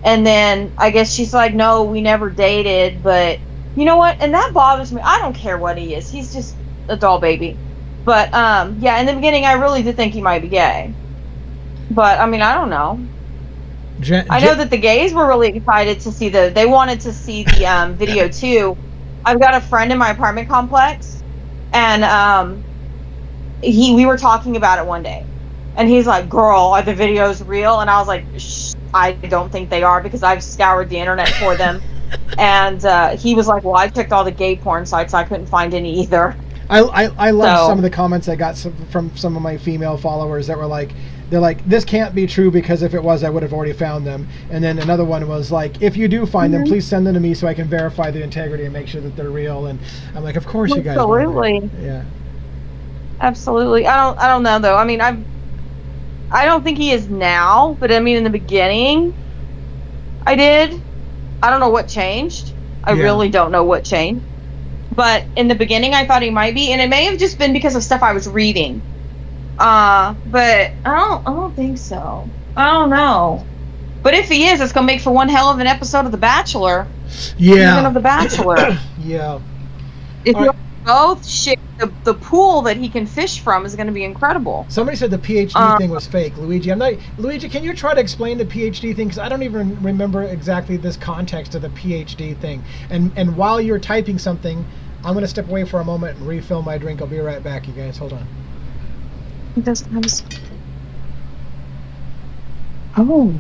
and then I guess she's like, no, we never dated, but you know what, and that bothers me. I don't care what he is, he's just a doll baby. But, yeah, in the beginning, I really did think he might be gay. But, I mean, I don't know. I know that the gays were really excited to see they wanted to see the video too. I've got a friend in my apartment complex, and we were talking about it one day, and he's like, girl, are the videos real? And I was like, shh, I don't think they are, because I've scoured the internet for them. And he was like, well, I checked all the gay porn sites, I couldn't find any either. I love some of the comments I got from some of my female followers that were like, they're like, this can't be true, because if it was, I would have already found them. And then another one was like, if you do find them, please send them to me so I can verify their integrity and make sure that they're real. And I'm like, of course you guys. Absolutely. Yeah. Absolutely. I don't know though. I mean, I don't think he is now, but I mean, in the beginning, I did. I don't know what changed. I really don't know what changed. But in the beginning, I thought he might be, and it may have just been because of stuff I was reading. But I don't think so. I don't know. But if he is, it's gonna make for one hell of an episode of The Bachelor. Yeah. Even of The Bachelor. Yeah. If you both share the pool that he can fish from is gonna be incredible. Somebody said the PhD thing was fake, Luigi. Luigi, can you try to explain the PhD thing? Because I don't even remember exactly this context of the PhD thing. And while you're typing something, I'm gonna step away for a moment and refill my drink. I'll be right back, you guys. Hold on. He doesn't have his... Oh.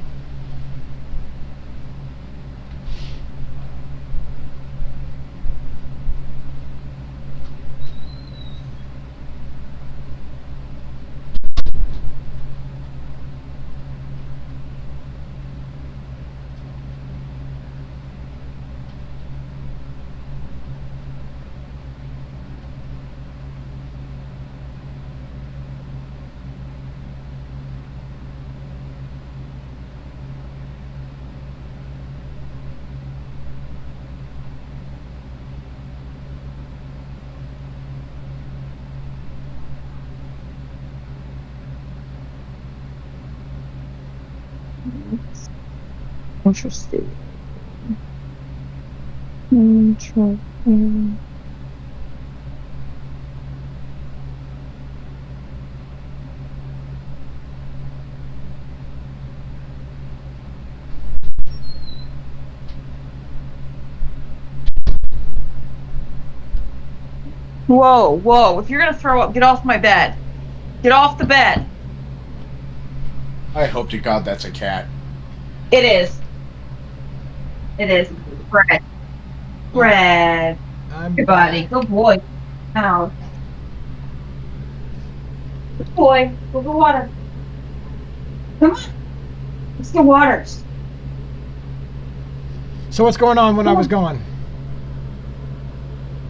Interesting. Whoa. If you're gonna throw up, get off my bed. Get off the bed. I hope to God that's a cat. It is. Fred. Good buddy. Good boy. Ow. Good boy. Go get water. Come on. Let's get waters. So what's going on when I was gone?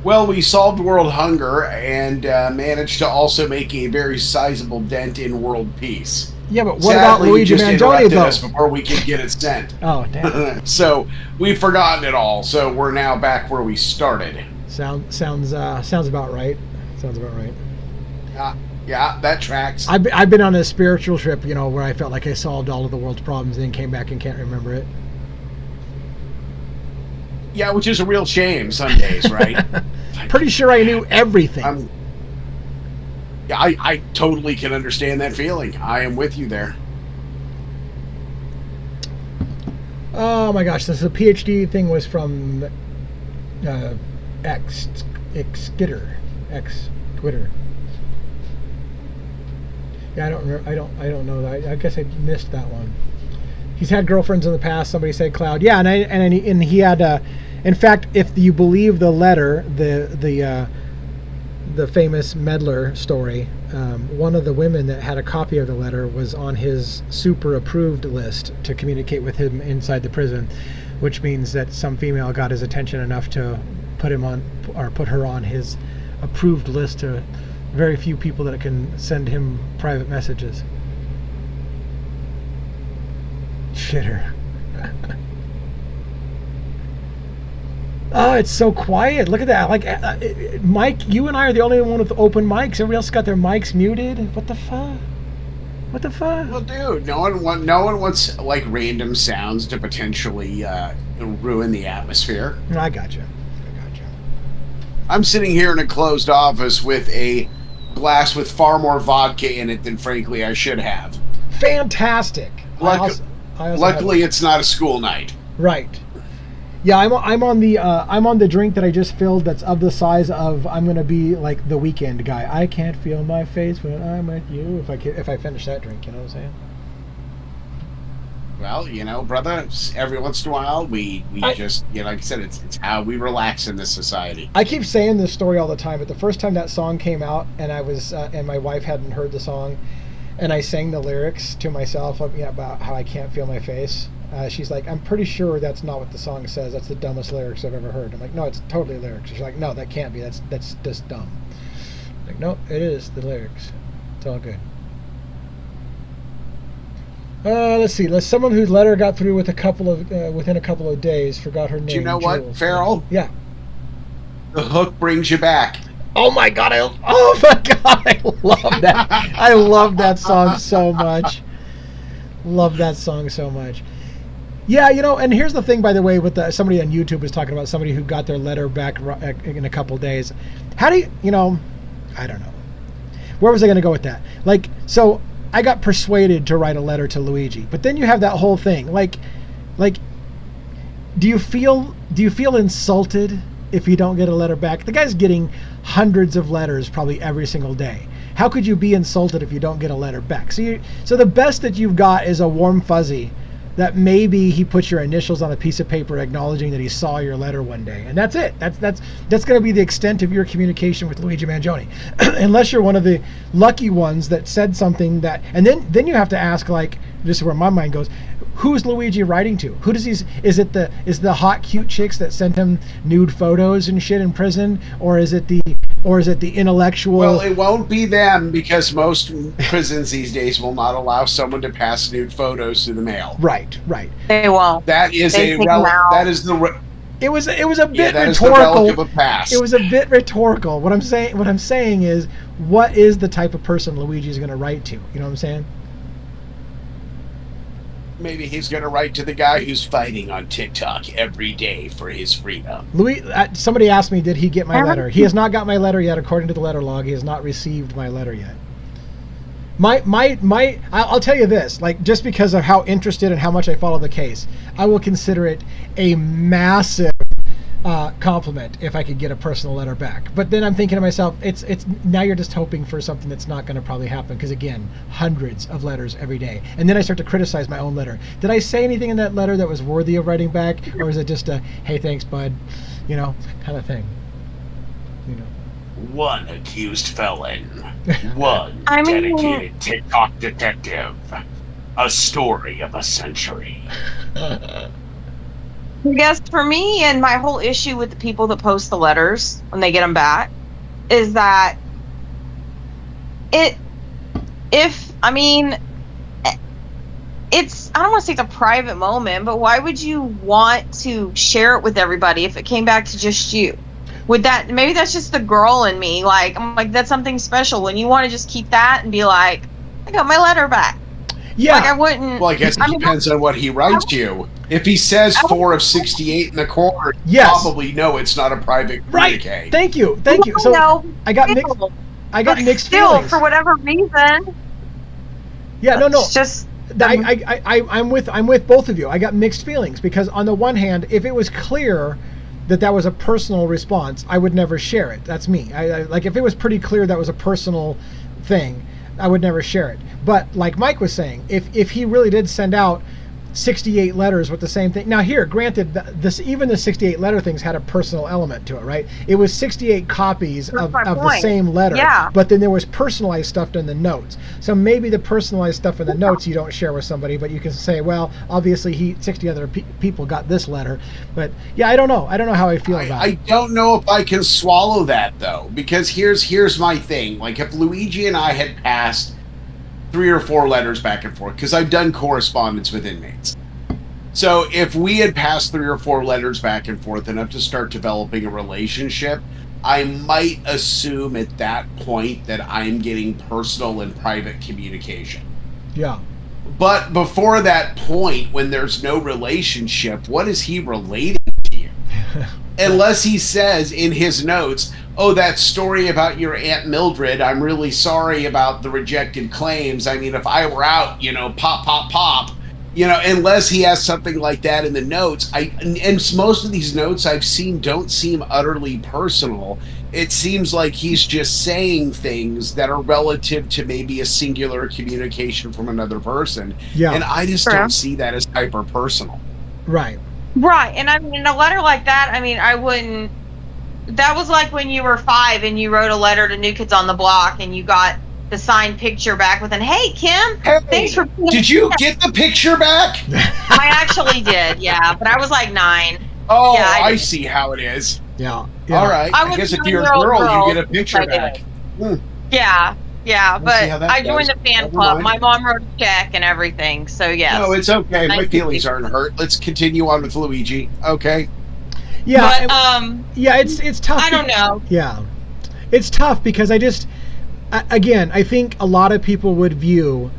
Well, we solved world hunger and managed to also make a very sizable dent in world peace. Yeah, but what Sadly, about you Luigi just Mangione, interrupted though? us before we could get it sent. Oh, damn. So we've forgotten it all. So we're now back where we started. Sounds about right. Sounds about right. Yeah, that tracks. I've been on a spiritual trip, where I felt like I solved all of the world's problems and then came back and can't remember it. Yeah, which is a real shame some days, right? Pretty sure I knew everything. Yeah, I totally can understand that feeling. I am with you there. Oh my gosh, this the PhD thing was from Twitter. Yeah, I don't remember. I don't know that. I guess I missed that one. He's had girlfriends in the past. Somebody said Cloud. Yeah, and he had. In fact, if you believe the letter, the famous Medler story, one of the women that had a copy of the letter was on his super approved list to communicate with him inside the prison, which means that some female got his attention enough to put her on his approved list to very few people that can send him private messages. Shitter. Oh, it's so quiet. Look at that. Like, Mike, you and I are the only one with open mics. Everybody else got their mics muted. What the fuck? What the fuck? Well, dude, no one wants like random sounds to potentially ruin the atmosphere. I gotcha. I'm sitting here in a closed office with a glass with far more vodka in it than frankly I should have. Fantastic. Luckily, it's not a school night. Right. Yeah, I'm on the drink that I just filled. That's of the size of I'm gonna be like the Weekend guy. I can't feel my face when I'm with you. If I finish that drink, you know what I'm saying? Well, brother, every once in a while we just like I said, it's how we relax in this society. I keep saying this story all the time, but the first time that song came out, and I was and my wife hadn't heard the song, and I sang the lyrics to myself about how I can't feel my face. She's like, I'm pretty sure that's not what the song says. That's the dumbest lyrics I've ever heard. I'm like, no, it's totally lyrics. She's like, no, that can't be. That's just dumb. I'm like, no, it is the lyrics. It's all good. Let's see. Someone whose letter got through within a couple of days forgot her name. Do you know what, Jules. Farrell? Yeah. The hook brings you back. Oh my god! I love that. I love that song so much. Love that song so much. Yeah, and here's the thing, by the way, with somebody on YouTube was talking about somebody who got their letter back in a couple days. How do you, I don't know. Where was I going to go with that? Like, so I got persuaded to write a letter to Luigi, but then you have that whole thing. Like, do you feel insulted if you don't get a letter back? The guy's getting hundreds of letters probably every single day. How could you be insulted if you don't get a letter back? So the best that you've got is a warm fuzzy that maybe he put your initials on a piece of paper acknowledging that he saw your letter one day, and that's it. That's going to be the extent of your communication with Luigi Mangione, unless you're one of the lucky ones that said something that, and then you have to ask, like, this is where my mind goes, who's Luigi writing to? Who does is the hot cute chicks that sent him nude photos and shit in prison, or is it the intellectual? Well, it won't be them, because most prisons these days will not allow someone to pass nude photos through the mail. Right. They won't. That is It was a bit that rhetorical. is the relic of a past. It was a bit rhetorical. What I'm saying is, what is the type of person Luigi is going to write to? You know what I'm saying? Maybe he's going to write to the guy who's fighting on TikTok every day for his freedom. Somebody asked me, did he get my letter? He has not got my letter yet. According to the letter log, he has not received my letter yet. I'll tell you this, like, just because of how interested and how much I follow the case, I will consider it a massive compliment if I could get a personal letter back. But then I'm thinking to myself, it's now you're just hoping for something that's not going to probably happen, because again, hundreds of letters every day. And then I start to criticize my own letter. Did I say anything in that letter that was worthy of writing back, or is it just a hey, thanks bud, kind of thing? You know. One accused felon. One I mean- dedicated TikTok detective. A story of a century. I guess for me and my whole issue with the people that post the letters when they get them back is that it's, I don't want to say it's a private moment, but why would you want to share it with everybody if it came back to just you? Would that, maybe that's just the girl in me. Like, I'm like, that's something special when you want to just keep that and be like, I got my letter back. Yeah. Like, I wouldn't. Well, I guess it depends on what he writes you. If he says 4 of 68 in the corner, you Yes. probably know it's not a private Right. communique. Thank you. Thank you. So No, I got still. mixed. I got But mixed still, feelings. for whatever reason, Yeah. No. it's just. I'm with both of you. I got mixed feelings because on the one hand, if it was clear that that was a personal response, I would never share it. That's me. I like if it was pretty clear that was a personal thing, I would never share it. But like Mike was saying, if he really did send out 68 letters with the same thing. Now here, granted, even the 68 letter things had a personal element to it, right? It was 68 copies of my the point. same letter, Yeah. but then there was personalized stuff in the notes. So maybe the personalized stuff in the notes you don't share with somebody, but you can say, well, obviously 60 other people got this letter. But yeah, I don't know. I don't know how I feel about I it. don't know if I can swallow that though, because here's my thing. Like if Luigi and I had passed 3 or 4 letters back and forth, because I've done correspondence with inmates. So if we had passed 3 or 4 letters back and forth enough to start developing a relationship, I might assume at that point that I'm getting personal and private communication. Yeah. But before that point, when there's no relationship, what is he relating to you? Unless he says in his notes, oh, that story about your Aunt Mildred, I'm really sorry about the rejected claims. I mean, if I were out, pop, pop, pop, unless he has something like that in the notes. And most of these notes I've seen don't seem utterly personal. It seems like he's just saying things that are relative to maybe a singular communication from another person. Yeah. And I just don't see that as hyper personal. Right. Right. And I mean, in a letter like that, I mean, I wouldn't. That was like when you were 5 and you wrote a letter to New Kids on the Block and you got the signed picture back with an, hey, Kim, Hey, thanks for. did you get the picture back? I actually did, yeah. But I was like 9. Oh, Yeah, I I did. see how it is. Yeah. All right. I I was guess a if you're a 9-year-old girl, girl, you get a picture I did. back. Yeah. Yeah. We'll see But how that I joined goes. the fan Never club. mind. My mom wrote a check and everything. So, yes. No, it's okay. My Thank you. feelings aren't hurt. Let's continue on with Luigi. Okay. Yeah. But, yeah. It's tough. I don't know. Yeah. It's tough because I think a lot of people would view,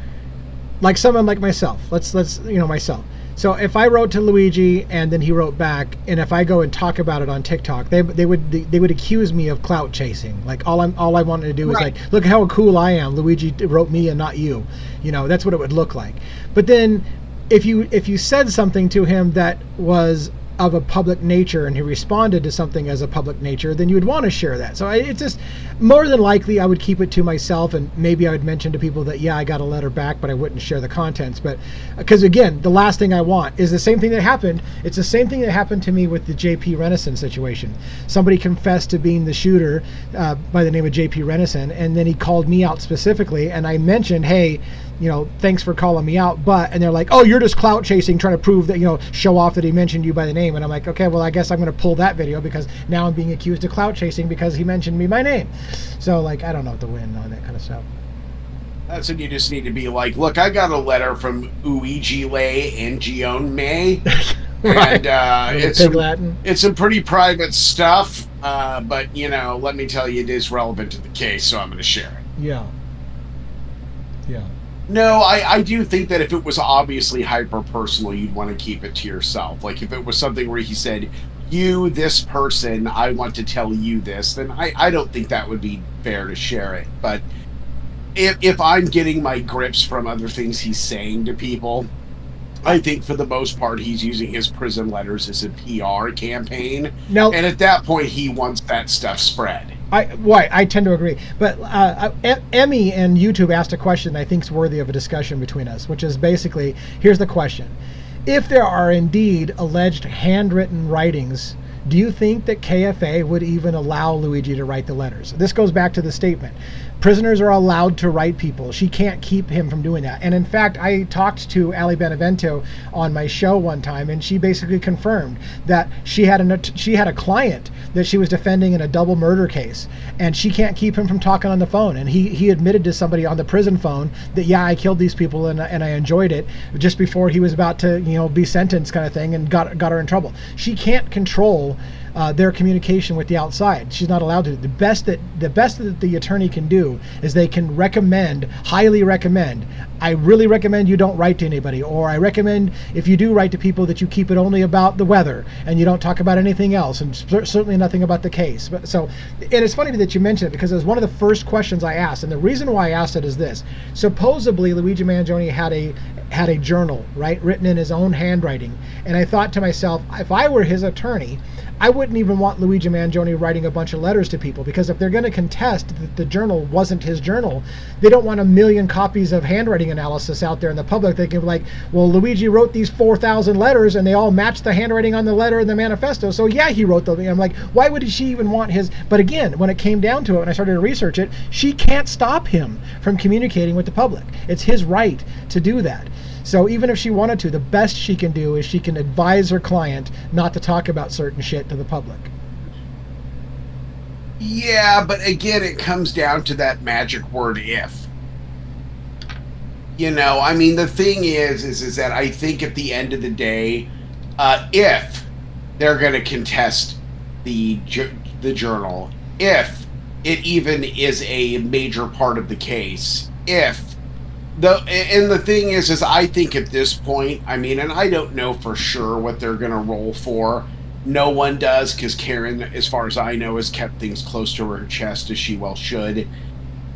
like someone like myself. Let's myself. So if I wrote to Luigi and then he wrote back, and if I go and talk about it on TikTok, they would accuse me of clout chasing. Like all I wanted to do was Right. like, look how cool I am. Luigi wrote me and not you. That's what it would look like. But then if you said something to him that was of a public nature and he responded to something as a public nature, then you would want to share that. So it's just more than likely I would keep it to myself, and maybe I would mention to people that, yeah, I got a letter back, but I wouldn't share the contents. But because again, the last thing I want is the same thing that happened. It's the same thing that happened to me with the JP Renison situation. Somebody confessed to being the shooter by the name of JP Renison, and then he called me out specifically, and I mentioned, hey, thanks for calling me out, and they're like, oh, you're just clout chasing, trying to prove that, show off that he mentioned you by the name. And I'm like, okay, well, I guess I'm going to pull that video because now I'm being accused of clout chasing because he mentioned me by name. So, like, I don't know what to win on that kind of stuff. That's when you just need to be like, look, I got a letter from Uigi Lay and Gion May. Right. And Pig Latin. it's some pretty private stuff, but, let me tell you, it is relevant to the case, so I'm going to share it. Yeah. Yeah. No, I do think that if it was obviously hyper personal, you'd want to keep it to yourself. Like if it was something where he said, you, this person, I want to tell you this, then I don't think that would be fair to share it. But if I'm getting my grips from other things he's saying to people, I think for the most part he's using his prison letters as a PR campaign. No. And at that point he wants that stuff spread. I tend to agree. But Emmy and YouTube asked a question I think is worthy of a discussion between us, which is basically, here's the question. If there are indeed alleged handwritten writings do you think that KFA would even allow Luigi to write the letters? This goes back to the statement. Prisoners are allowed to write people. She can't keep him from doing that. And in fact, I talked to Ali Benevento on my show one time, and she basically confirmed that she had a client that she was defending in a double murder case, and she can't keep him from talking on the phone. And he admitted to somebody on the prison phone that, yeah, I killed these people and I enjoyed it, just before he was about to, be sentenced, kind of thing, and got her in trouble. She can't control their communication with the outside. She's not allowed to. The best that the attorney can do is they can highly recommend, I really recommend you don't write to anybody, or I recommend if you do write to people that you keep it only about the weather and you don't talk about anything else, and certainly nothing about the case. And it's funny that you mentioned it, because it was one of the first questions I asked, and the reason why I asked it is this: supposedly Luigi Mangione had a journal, right, written in his own handwriting, and I thought to myself, if I were his attorney, I wouldn't even want Luigi Mangione writing a bunch of letters to people, because if they're going to contest that the journal wasn't his journal, they don't want a million copies of handwriting analysis out there in the public. They can be like, well, Luigi wrote these 4,000 letters and they all match the handwriting on the letter in the manifesto, so yeah, he wrote them. I'm like, why would she even want his? But again, when it came down to it, when I started to research it, she can't stop him from communicating with the public. It's his right to do that. So even if she wanted to, the best she can do is she can advise her client not to talk about certain shit to the public. Yeah, but again, it comes down to that magic word, if. The thing is that I think at the end of the day, if they're going to contest the journal, if it even is a major part of the case, the thing is I think at this point, and I don't know for sure what they're going to roll for. No one does, because Karen, as far as I know, has kept things close to her chest, as she well should.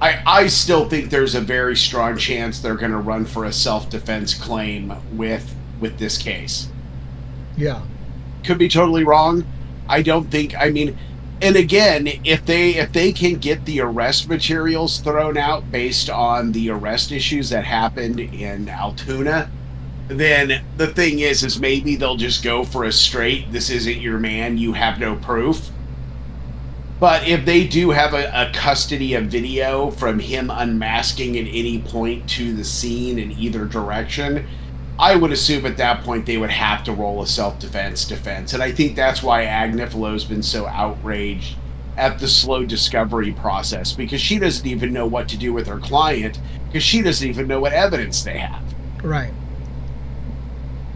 I still think there's a very strong chance they're going to run for a self-defense claim with this case. Yeah. Could be totally wrong. I don't think, and again, if they can get the arrest materials thrown out based on the arrest issues that happened in Altoona, then the thing is maybe they'll just go for a straight, this isn't your man, you have no proof. But if they do have a custody of video from him unmasking at any point to the scene in either direction, I would assume at that point they would have to roll a self-defense defense. And I think that's why Agnifalo's been so outraged at the slow discovery process, because she doesn't even know what to do with her client, because she doesn't even know what evidence they have. Right.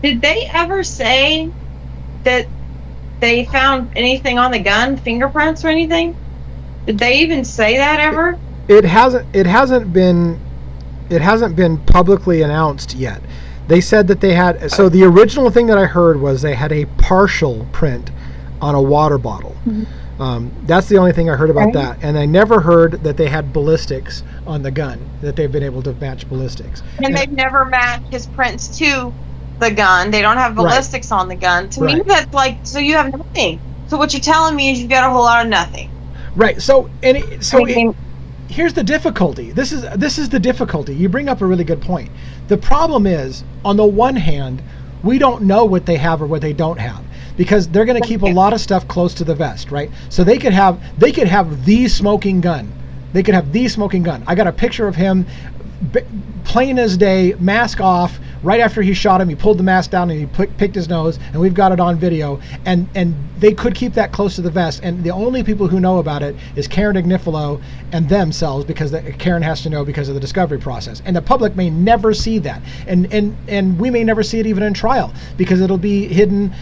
Did they ever say that they found anything on the gun, fingerprints or anything? Did they even say that ever? It hasn't been publicly announced yet. They said that they had, so the original thing that I heard was they had a partial print on a water bottle. Mm-hmm. That's the only thing I heard about that. And I never heard that they had ballistics on the gun, that they've been able to match ballistics. And they've never matched his prints to the gun. They don't have ballistics on the gun. To me, that's like, so you have nothing. So what you're telling me is you've got a whole lot of nothing. Right. Here's the difficulty. This is the difficulty. You bring up a really good point. The problem is, on the one hand, we don't know what they have or what they don't have, because they're going to keep a lot of stuff close to the vest, right? So they could have the smoking gun. They could have the smoking gun. I got a picture of him, plain as day, mask off. Right after he shot him, he pulled the mask down and he picked his nose, and we've got it on video. And they could keep that close to the vest, and the only people who know about it is Karen Agnifalo and themselves, because Karen has to know because of the discovery process. And the public may never see that, and we may never see it even in trial, because it'll be hidden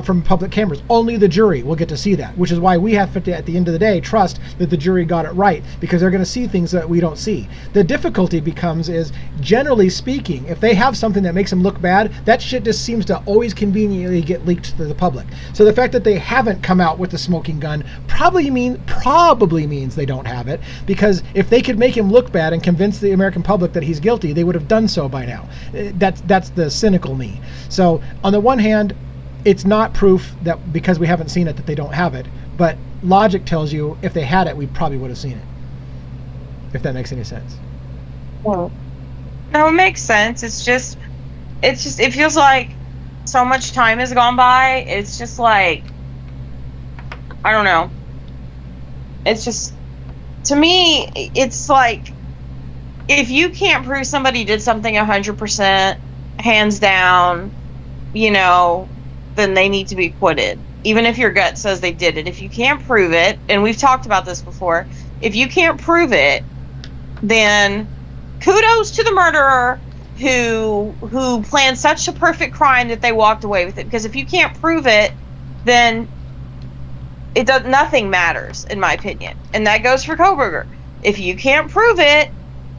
from public cameras. Only the jury will get to see that, which is why we have to, at the end of the day, trust that the jury got it right, because they're going to see things that we don't see. The difficulty becomes is, generally speaking, if they have something that makes them look bad, that shit just seems to always conveniently get leaked to the public. So the fact that they haven't come out with the smoking gun probably means they don't have it, because if they could make him look bad and convince the American public that he's guilty, they would have done so by now. That's the cynical me. So on the one hand, it's not proof that because we haven't seen it that they don't have it, but logic tells you if they had it, we probably would have seen it. If that makes any sense. Well, no, it makes sense. It's just it feels like so much time has gone by. It's just like I don't know. It's just, to me, it's like, if you can't prove somebody did something 100%, hands down, then they need to be acquitted. Even if your gut says they did it. If you can't prove it, and we've talked about this before, if you can't prove it, then kudos to the murderer who planned such a perfect crime that they walked away with it. Because if you can't prove it, then nothing matters, in my opinion. And that goes for Kohberger. If you can't prove it,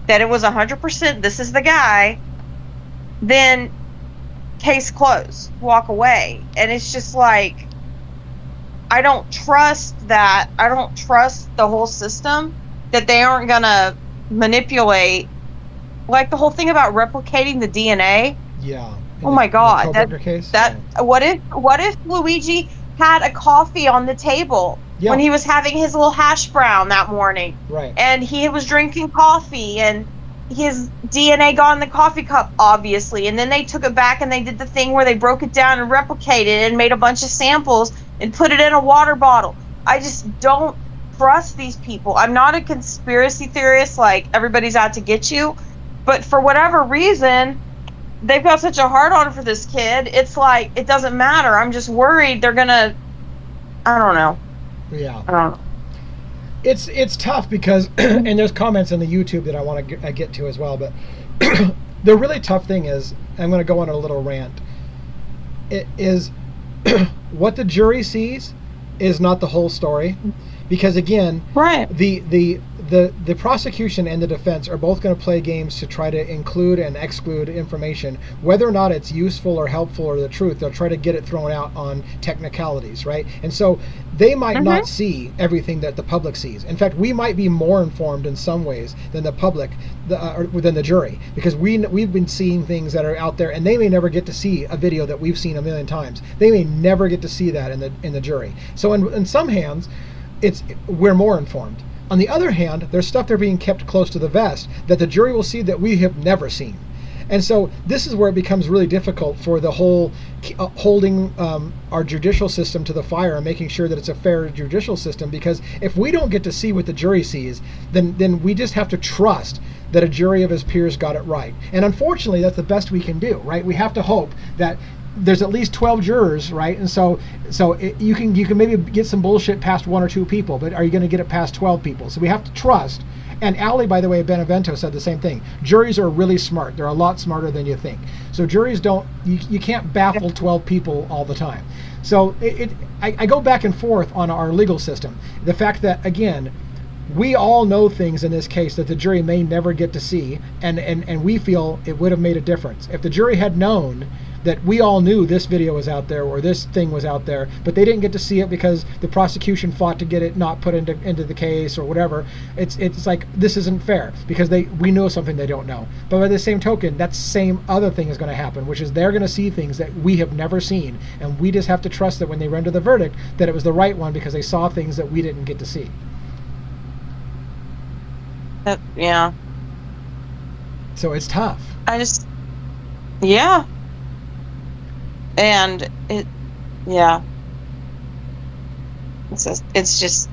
that it was 100%, this is the guy, then case closed, walk away. And it's just like, I don't trust that. I don't trust the whole system, that they aren't gonna manipulate, like the whole thing about replicating the DNA. Yeah. Oh my God, case? What if Luigi had a coffee on the table when he was having his little hash brown that morning, right? And he was drinking coffee, and his DNA got in the coffee cup, obviously, and then they took it back and they did the thing where they broke it down and replicated it and made a bunch of samples and put it in a water bottle. I just don't trust these people. I'm not a conspiracy theorist, like everybody's out to get you, but for whatever reason, they've got such a hard on for this kid. It's like, it doesn't matter. I'm just worried they're gonna, I don't know. Yeah. I don't know. It's tough because, and there's comments in the YouTube that I want to get to as well, but the really tough thing is, I'm going to go on a little rant, it is what the jury sees is not the whole story, because again, right, the prosecution and the defense are both going to play games to try to include and exclude information, whether or not it's useful or helpful or the truth. They'll try to get it thrown out on technicalities, right? And so they might not see everything that the public sees. In fact, we might be more informed in some ways than the public, or than the jury, because we've been seeing things that are out there, and they may never get to see a video that we've seen a million times. They may never get to see that in the jury. So in some hands, we're more informed. On the other hand, there's stuff they're being kept close to the vest that the jury will see that we have never seen. And so this is where it becomes really difficult for the whole holding our judicial system to the fire and making sure that it's a fair judicial system, because if we don't get to see what the jury sees, then we just have to trust that a jury of his peers got it right. And unfortunately, that's the best we can do, right? We have to hope that there's at least 12 jurors, right? And so you can maybe get some bullshit past one or two people, but are you going to get it past 12 people? So we have to trust. And Allie, by the way, Benevento said the same thing. Juries are really smart. They're a lot smarter than you think. So juries you can't baffle 12 people all the time. So I go back and forth on our legal system. The fact that, again, we all know things in this case that the jury may never get to see, and we feel it would have made a difference. If the jury had known that we all knew this video was out there or this thing was out there, but they didn't get to see it because the prosecution fought to get it not put into the case or whatever, it's like, this isn't fair, because we know something they don't know. But by the same token, that same other thing is going to happen, which is they're going to see things that we have never seen, and we just have to trust that when they render the verdict that it was the right one, because they saw things that we didn't get to see. Yeah. So it's tough. Yeah. And yeah. It's just,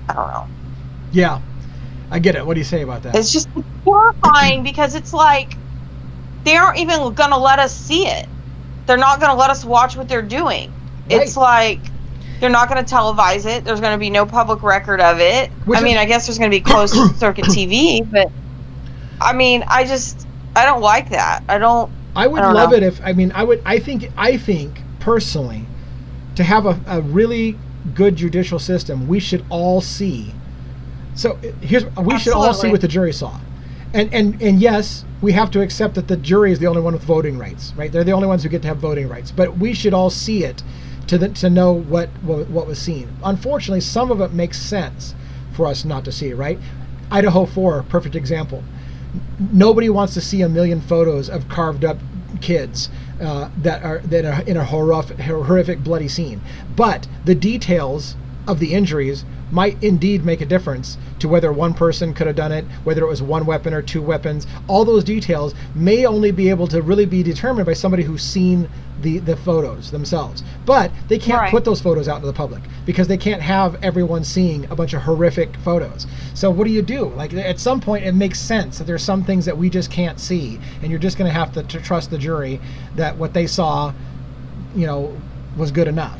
I don't know. Yeah, I get it. What do you say about that? It's just horrifying because it's like, they aren't even going to let us see it. They're not going to let us watch what they're doing. Right. It's like, they're not going to televise it. There's going to be no public record of it. I guess there's going to be closed circuit TV, but I mean, I don't like that. I would love it if, I think personally, to have a really good judicial system, we should all see. So we should all see what the jury saw. And yes, we have to accept that the jury is the only one with voting rights, right? They're the only ones who get to have voting rights. But we should all see it to know what was seen. Unfortunately, some of it makes sense for us not to see, right? Idaho 4, perfect example. Nobody wants to see a million photos of carved up kids that are in a horrific bloody scene. But the details of the injuries might indeed make a difference to whether one person could have done it, whether it was one weapon or two weapons. All those details may only be able to really be determined by somebody who's seen the photos themselves. But they can't put those photos out to the public because they can't have everyone seeing a bunch of horrific photos. So what do you do? Like, at some point it makes sense that there's some things that we just can't see, and you're just going to have to trust the jury that what they saw, was good enough.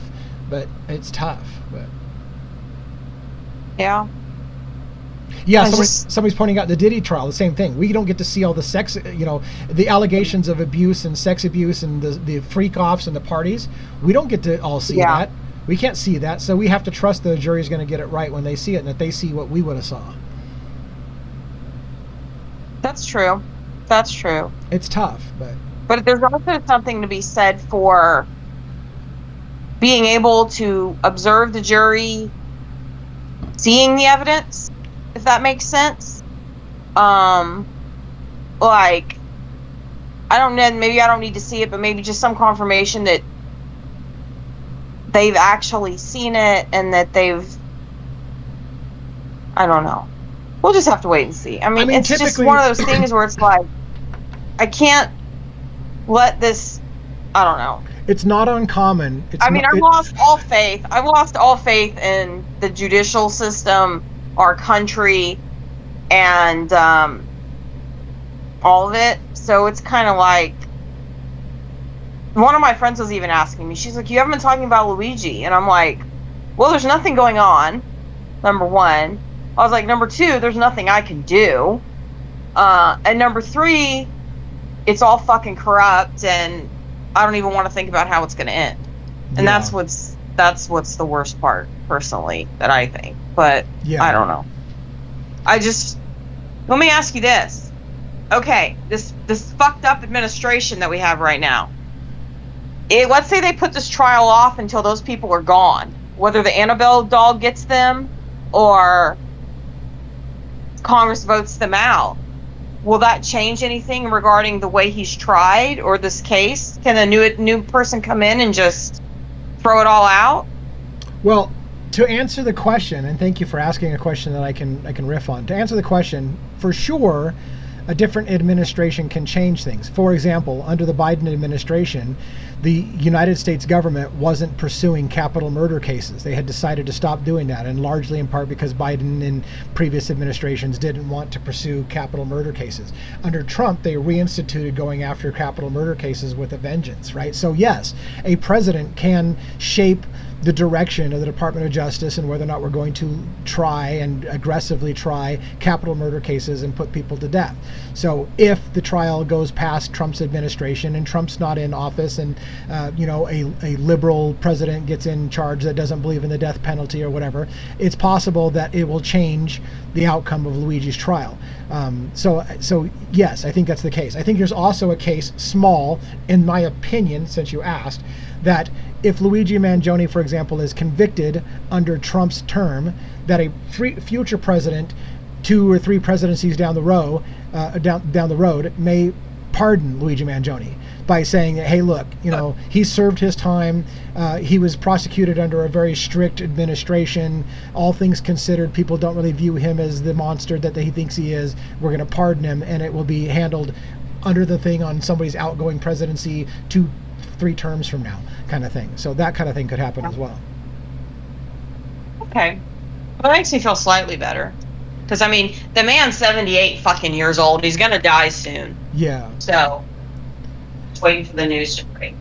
But it's tough. But yeah. Yeah, somebody's pointing out the Diddy trial, the same thing. We don't get to see all the sex, the allegations of abuse and sex abuse and the freak-offs and the parties. We don't get to all see that. We can't see that, so we have to trust the jury's going to get it right when they see it and that they see what we would have saw. That's true. That's true. It's tough, but there's also something to be said for being able to observe the jury seeing the evidence, if that makes sense. Like, I don't know, maybe I don't need to see it, but maybe just some confirmation that they've actually seen it and that I don't know. We'll just have to wait and see. I mean it's just one of those things where it's like, I can't let this, I don't know. It's not uncommon. I've lost all faith. I've lost all faith in the judicial system, our country, and all of it. So it's kind of like, one of my friends was even asking me, she's like, you haven't been talking about Luigi. And I'm like, well, there's nothing going on, number one. I was like, number two, there's nothing I can do. And number three, it's all fucking corrupt, and I don't even want to think about how it's going to end. And that's what's the worst part, personally, that I think. But I don't know. Let me ask you this. Okay, this fucked up administration that we have right now. Let's say they put this trial off until those people are gone. Whether the Annabelle doll gets them or Congress votes them out. Will that change anything regarding the way he's tried or this case? Can a new person come in and just throw it all out? Well, to answer the question, and thank you for asking a question that I can riff on. To answer the question, for sure, a different administration can change things. For example, under the Biden administration, the United States government wasn't pursuing capital murder cases. They had decided to stop doing that, and largely in part because Biden and previous administrations didn't want to pursue capital murder cases. Under Trump, they reinstituted going after capital murder cases with a vengeance, right? So yes, a president can shape the direction of the Department of Justice and whether or not we're going to try and aggressively try capital murder cases and put people to death. So if the trial goes past Trump's administration and Trump's not in office and a liberal president gets in charge that doesn't believe in the death penalty or whatever, it's possible that it will change the outcome of Luigi's trial. So yes, I think that's the case. I think there's also a case, small, in my opinion, since you asked, that if Luigi Mangione, for example, is convicted under Trump's term, that a future president, 2 or 3 presidencies down the road, may pardon Luigi Mangione by saying, hey, look, he served his time. He was prosecuted under a very strict administration. All things considered, people don't really view him as the monster that he thinks he is. We're going to pardon him, and it will be handled under the thing on somebody's outgoing presidency 2-3 terms from now, kind of thing. So that kind of thing could happen as well. Okay. Well, that makes me feel slightly better. Because, the man's 78 fucking years old. He's going to die soon. Yeah. So, just waiting for the news to break.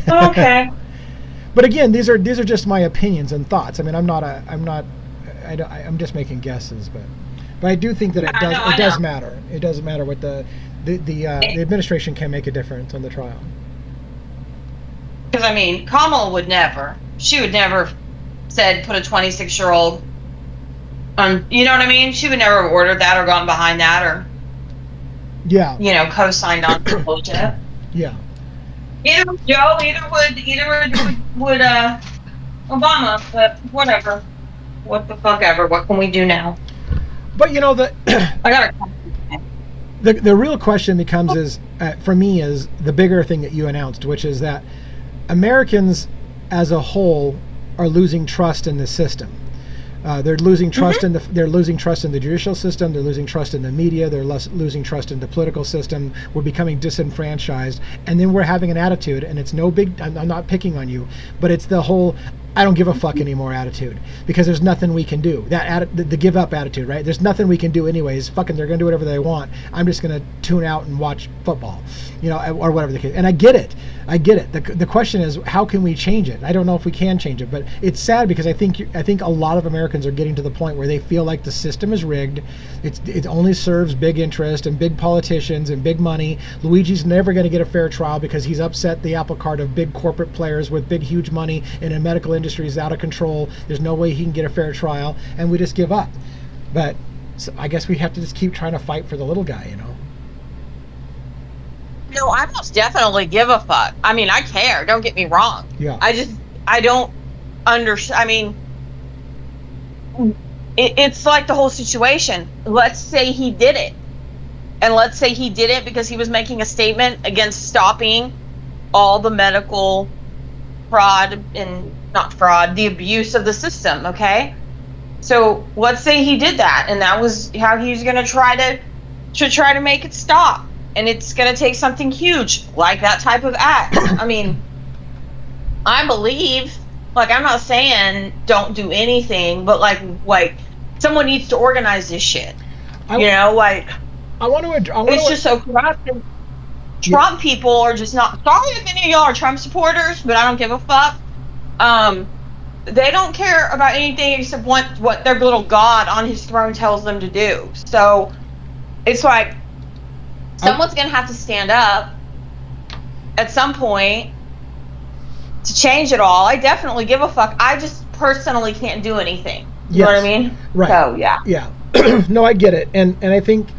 Okay. But again, these are just my opinions and thoughts. I'm just making guesses, but I do think that it does matter. It does matter what the administration can make a difference on the trial. Because, Kamala would never. She would never said put a 26-year-old on, you know what I mean? She would never have ordered that or gone behind that or, co-signed on the bullshit. Yeah. Either Joe, either would Obama, but whatever. What the fuck ever. What can we do now? But, I got the real question becomes for me is the bigger thing that you announced, which is that Americans as a whole are losing trust in the system. They're losing trust in they're losing trust in the judicial system. They're losing trust in the media. They're losing trust in the political system. We're becoming disenfranchised, and then we're having an attitude. And it's no big. I'm not picking on you, but it's the whole I don't give a fuck anymore attitude, because there's nothing we can do. The give up attitude, right? There's nothing we can do anyways. Fucking, they're gonna do whatever they want. I'm just gonna tune out and watch football, or whatever the case. And I get it. The question is, how can we change it? I don't know if we can change it, but it's sad because I think a lot of Americans are getting to the point where they feel like the system is rigged. It only serves big interest and big politicians and big money. Luigi's never going to get a fair trial because he's upset the apple cart of big corporate players with big, huge money, and the medical industry is out of control. There's no way he can get a fair trial, and we just give up. But so I guess we have to just keep trying to fight for the little guy, No, I most definitely give a fuck. I mean, I care. Don't get me wrong. Yeah. I don't understand. I mean, it's like the whole situation. Let's say he did it. And let's say he did it because he was making a statement against stopping all the medical fraud and not fraud, the abuse of the system, okay? So let's say he did that, and that was how he's going to try to make it stop. And it's going to take something huge, like that type of act. I mean, I believe, like, I'm not saying don't do anything, but like someone needs to organize this shit. It's just so corrupt. And Trump people are just not. Sorry if any of y'all are Trump supporters, but I don't give a fuck. They don't care about anything except what their little god on his throne tells them to do. So it's like someone's gonna have to stand up at some point to change it all. I definitely give a fuck. I just personally can't do anything. You know what I mean? Right. So yeah. Yeah. No, I get it, and I think.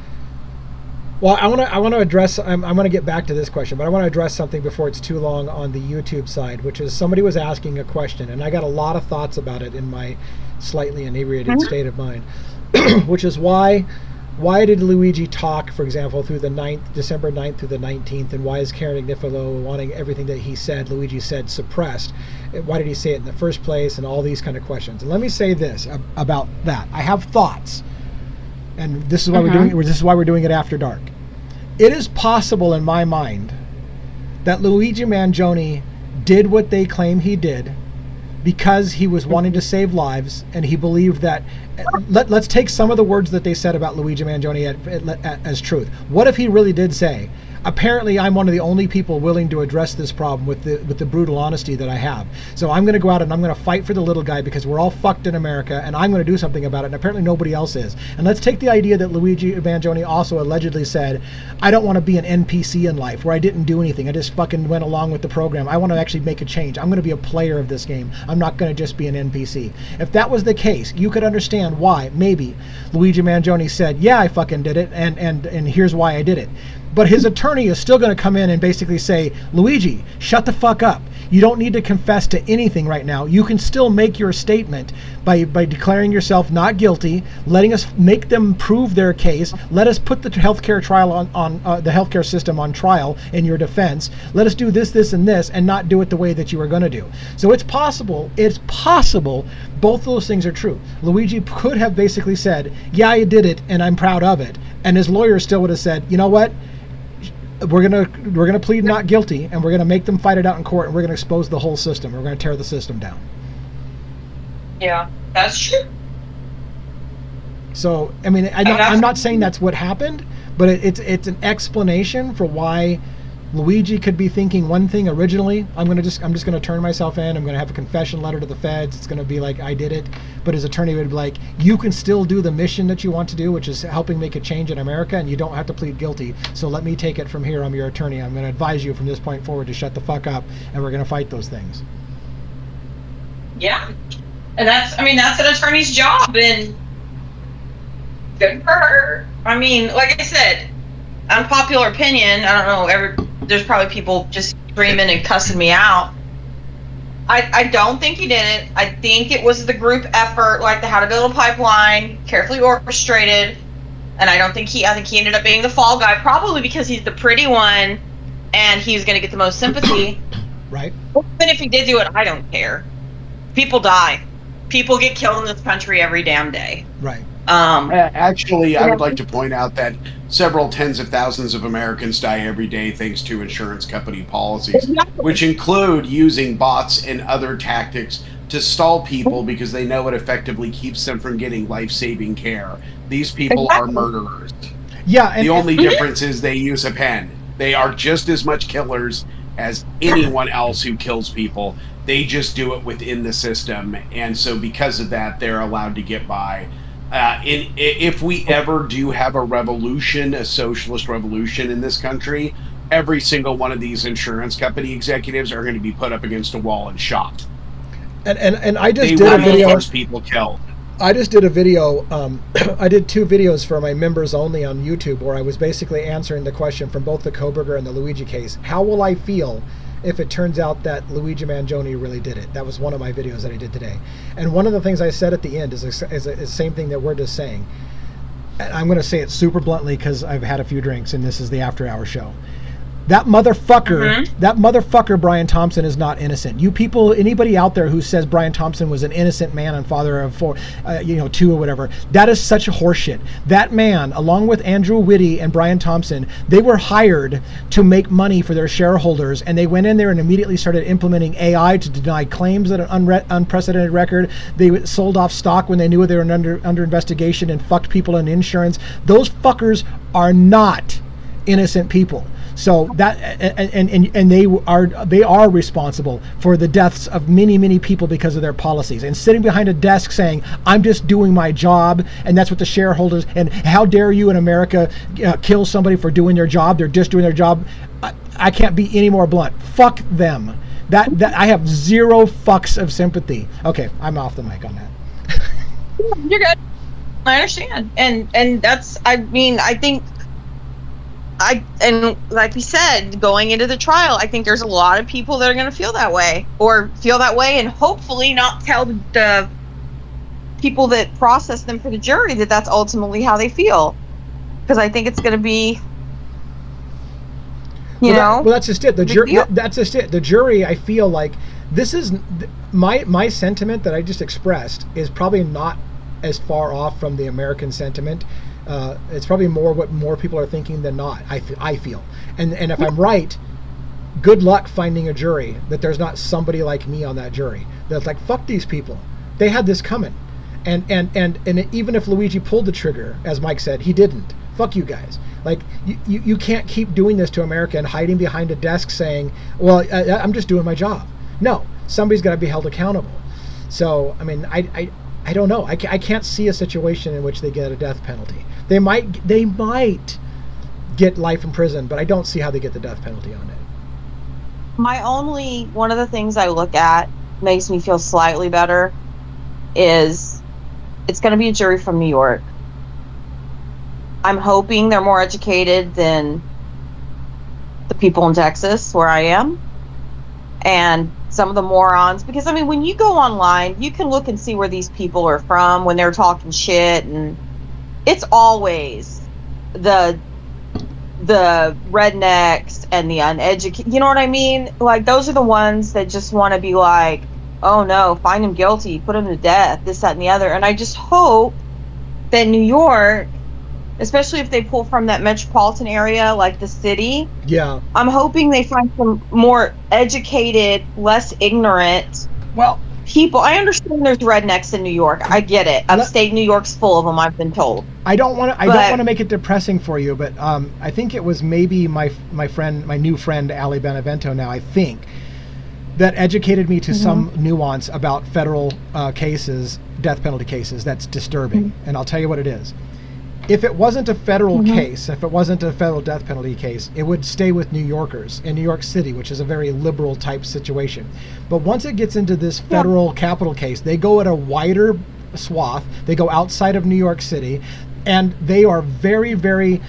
Well, I want to address. I'm going to get back to this question, but I want to address something before it's too long on the YouTube side, which is somebody was asking a question, and I got a lot of thoughts about it in my slightly inebriated state of mind, which is why did Luigi talk, for example, through the December 9th through the 19th, and why is Karen Agnifilo wanting everything that Luigi said, suppressed? Why did he say it in the first place, and all these kind of questions? And let me say this about that. I have thoughts. And this is why we're doing it after dark. It is possible in my mind that Luigi Mangione did what they claim he did because he was wanting to save lives, and he believed that. Let's take some of the words that they said about Luigi Mangione as truth. What if he really did say, apparently I'm one of the only people willing to address this problem with the brutal honesty that I have. So I'm going to go out and I'm going to fight for the little guy because we're all fucked in America, and I'm going to do something about it, and apparently nobody else is. And let's take the idea that Luigi Mangione also allegedly said, I don't want to be an NPC in life where I didn't do anything. I just fucking went along with the program. I want to actually make a change. I'm going to be a player of this game. I'm not going to just be an NPC. If that was the case, you could understand why maybe Luigi Mangione said, yeah, I fucking did it, and here's why I did it. But his attorney is still going to come in and basically say, Luigi, shut the fuck up. You don't need to confess to anything right now. You can still make your statement by declaring yourself not guilty, letting us make them prove their case. Let us put the healthcare trial on the healthcare system on trial in your defense. Let us do this, this, and this, and not do it the way that you were going to do. So it's possible both those things are true. Luigi could have basically said, yeah, I did it, and I'm proud of it. And his lawyer still would have said, you know what? We're gonna plead not guilty, and we're gonna make them fight it out in court, and we're gonna expose the whole system. We're gonna tear the system down. Yeah, that's true. So I mean, I'm not saying that's what happened, but it's an explanation for why Luigi could be thinking one thing originally. I'm just gonna turn myself in. I'm gonna have a confession letter to the feds. It's gonna be like I did it, but his attorney would be like, you can still do the mission that you want to do, which is helping make a change in America, and you don't have to plead guilty. So let me take it from here. I'm your attorney. I'm gonna advise you from this point forward to shut the fuck up, and we're gonna fight those things. Yeah, and that's an attorney's job, and good for her. I mean, like I said, unpopular opinion. I don't know. There's probably people just screaming and cussing me out. I don't think he did it. I think it was the group effort, like the How to Build a Pipeline, carefully orchestrated. And I think he ended up being the fall guy, probably because he's the pretty one, and he's going to get the most sympathy. Right. Even if he did do it, I don't care. People die. people get killed in this country every damn day. Right. Actually, I would like to point out that several tens of thousands of Americans die every day thanks to insurance company policies, which include using bots and other tactics to stall people because they know it effectively keeps them from getting life-saving care. These people are murderers. Yeah. And, the only difference is they use a pen. They are just as much killers as anyone else who kills people. They just do it within the system, and so because of that, they're allowed to get by. If we ever do have a revolution, a socialist revolution in this country, every single one of these insurance company executives are going to be put up against a wall and shot. And I just They did a will video. force people killed. I just did a video. I did 2 videos for my members only on YouTube where I was basically answering the question from both the Kohberger and the Luigi case. How will I feel if it turns out that Luigi Mangione really did it? That was one of my videos that I did today. And one of the things I said at the end is the same thing that we're just saying. And I'm going to say it super bluntly because I've had a few drinks and this is the after hour show. That motherfucker, Brian Thompson, is not innocent. You people, anybody out there who says Brian Thompson was an innocent man and father of 4, 2 or whatever, that is such a horseshit. That man, along with Andrew Whitty and Brian Thompson, they were hired to make money for their shareholders, and they went in there and immediately started implementing AI to deny claims at an unprecedented record. They sold off stock when they knew they were under investigation and fucked people in insurance. Those fuckers are not innocent people. So that and they are responsible for the deaths of many people because of their policies, and sitting behind a desk saying I'm just doing my job, and that's what the shareholders, and how dare you in America kill somebody for doing their job? They're just doing their job. I can't be any more blunt. Fuck them. That I have 0 fucks of sympathy. Okay, I'm off the mic on that. You're good. I understand, and that's, I mean, I think. And like we said, going into the trial, I think there's a lot of people that are going to feel that way, and hopefully not tell the people that process them for the jury that that's ultimately how they feel, because I think it's going to be, well, that's just it. The jury. That's just it. The jury. I feel like this is my sentiment that I just expressed is probably not as far off from the American sentiment. It's probably more what more people are thinking than not. I feel, and if I'm right, good luck finding a jury that there's not somebody like me on that jury that's like, fuck these people, they had this coming, and even if Luigi pulled the trigger, as Mike said, he didn't. Fuck you guys. Like you can't keep doing this to America and hiding behind a desk saying, well, I'm just doing my job. No, somebody's got to be held accountable. So I mean, I don't know. I can't see a situation in which they get a death penalty. They might get life in prison, but I don't see how they get the death penalty on it. One of the things I look at makes me feel slightly better is it's going to be a jury from New York. I'm hoping they're more educated than the people in Texas where I am, and some of the morons, because I mean, when you go online, you can look and see where these people are from when they're talking shit, and it's always the rednecks and the uneducated, you know what I mean? Like, those are the ones that just want to be like, oh no, find him guilty, put him to death, this, that, and the other. And I just hope that New York, especially if they pull from that metropolitan area like the city, I'm hoping they find some more educated, less ignorant people. I understand there's rednecks in New York. I get it. Upstate New York's full of them, I've been told. I don't want to make it depressing for you, but I think it was maybe my new friend Ali Benevento now, I think, that educated me to some nuance about federal cases, death penalty cases. That's disturbing, and I'll tell you what it is. If it wasn't a federal case, if it wasn't a federal death penalty case, it would stay with New Yorkers in New York City, which is a very liberal type situation. But once it gets into this federal capital case, they go at a wider swath. They go outside of New York City, and they are very, very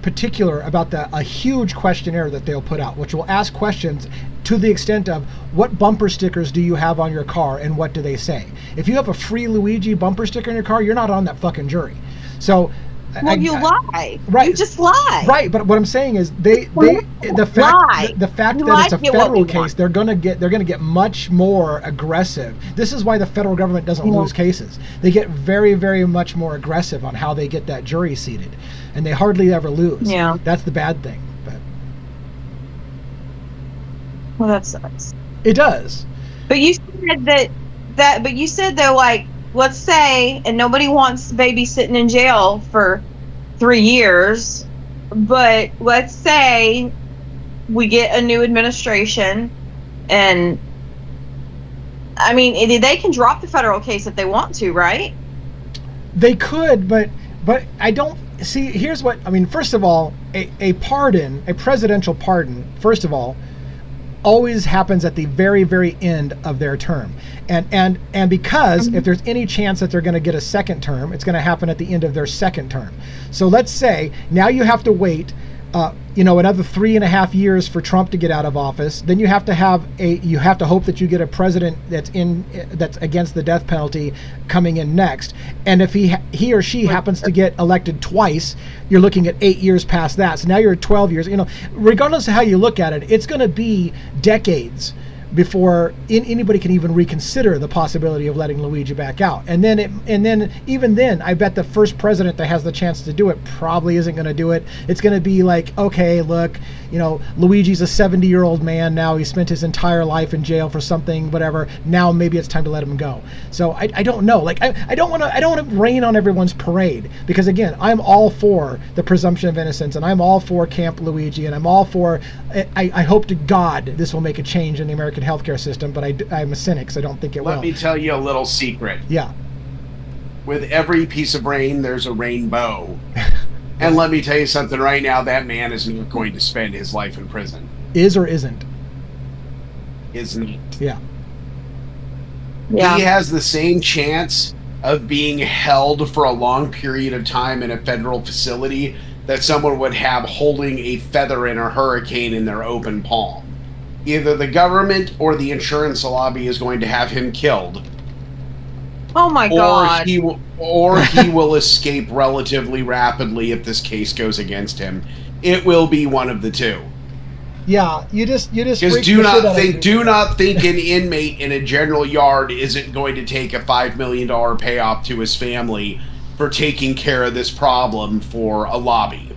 particular about a huge questionnaire that they'll put out, which will ask questions to the extent of, what bumper stickers do you have on your car, and what do they say? If you have a free Luigi bumper sticker in your car, you're not on that fucking jury. So Well, you lie. Right. You just lie. Right, but what I'm saying is the fact You that lie it's a to get what federal we case, want. they're gonna get much more aggressive. This is why the federal government doesn't lose cases. They get very, very much more aggressive on how they get that jury seated, and they hardly ever lose. Yeah. That's the bad thing. But Well, that sucks. it does. But you said but you said though, like, let's say, and nobody wants baby sitting in jail for 3 years, but let's say we get a new administration, and I mean, they can drop the federal case if they want to, right? They could, but I don't see. Here's what I mean. First of all, a pardon, a presidential pardon, first of all, always happens at the very, very end of their term, and because if there's any chance that they're going to get a second term, it's going to happen at the end of their second term. So let's say now you have to wait another 3.5 years for Trump to get out of office. Then you have to hope that you get a president that's against the death penalty coming in next. And if he or she happens to get elected twice, you're looking at 8 years past that. So now you're at 12 years. Regardless of how you look at it, it's going to be decades before anybody can even reconsider the possibility of letting Luigi back out. And then even then, I bet the first president that has the chance to do it probably isn't going to do it. It's going to be like, okay, look, Luigi's a 70-year-old man now. He spent his entire life in jail for something, whatever. Now maybe it's time to let him go. So I don't know. Like I don't want to rain on everyone's parade, because again, I'm all for the presumption of innocence, and I'm all for Camp Luigi, and I'm all for. I hope to God this will make a change in the American healthcare system, but I'm a cynic, so I don't think it will. Let me tell you a little secret. Yeah. With every piece of rain, there's a rainbow. And let me tell you something right now, that man is not going to spend his life in prison. Is or isn't? Isn't. Yeah. Yeah. He has the same chance of being held for a long period of time in a federal facility that someone would have holding a feather in a hurricane in their open palm. Either the government or the insurance lobby is going to have him killed. Oh my God. Or he will escape relatively rapidly if this case goes against him. It will be one of the two. Yeah, you just Because do not think an inmate in a general yard isn't going to take a $5 million payoff to his family for taking care of this problem for a lobby.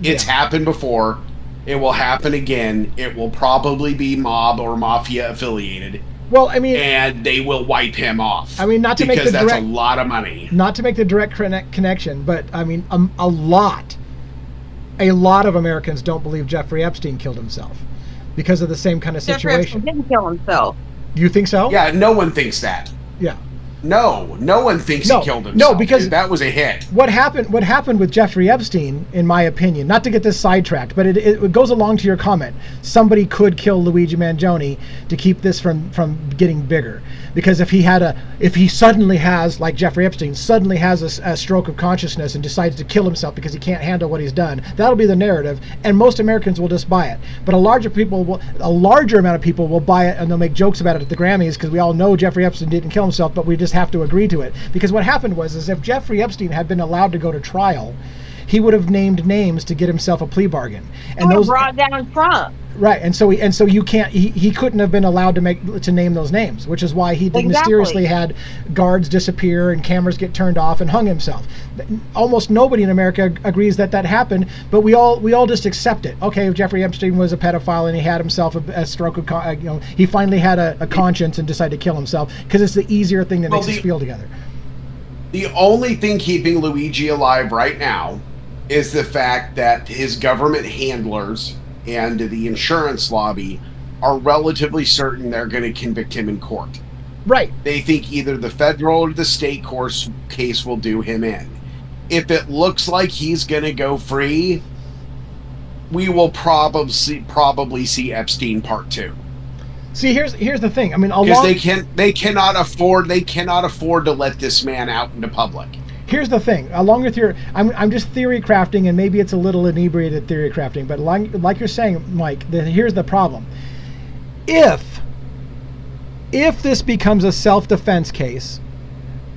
It's happened before. It will happen again. It will probably be mob or mafia affiliated. Well, I mean, and they will wipe him off. I mean, not to make the that's direct, a lot of money. Not to make the direct connection, but I mean, a lot of Americans don't believe Jeffrey Epstein killed himself because of the same kind of situation. Jeffrey Epstein didn't kill himself. You think so? Yeah, no one thinks that. Yeah. No one thinks he killed himself. No, because that was a hit. What happened with Jeffrey Epstein, in my opinion, not to get this sidetracked, but it goes along to your comment. Somebody could kill Luigi Mangione to keep this from getting bigger. Because if he suddenly has, like Jeffrey Epstein, suddenly has a stroke of consciousness and decides to kill himself because he can't handle what he's done, that'll be the narrative, and most Americans will just buy it. But a larger amount of people will buy it, and they'll make jokes about it at the Grammys because we all know Jeffrey Epstein didn't kill himself, but we just have to agree to it. Because what happened was if Jeffrey Epstein had been allowed to go to trial, he would have named names to get himself a plea bargain, and those brought down Trump. Right, and so you can't. He couldn't have been allowed to name those names, which is why he mysteriously had guards disappear and cameras get turned off and hung himself. Almost nobody in America agrees that happened, but we all just accept it. Okay, if Jeffrey Epstein was a pedophile and he had himself a stroke of he finally had a conscience and decided to kill himself because it's the easier thing that makes us feel together. The only thing keeping Luigi alive right now is the fact that his government handlers and the insurance lobby are relatively certain they're going to convict him in court. Right. They think either the federal or the state court case will do him in. If it looks like he's going to go free, we will probably see Epstein Part 2. See, here's the thing. I mean, because they cannot afford to let this man out into public. Here's the thing. Along with I'm just theory crafting, and maybe it's a little inebriated theory crafting, but like you're saying, Mike, here's the problem. If this becomes a self-defense case,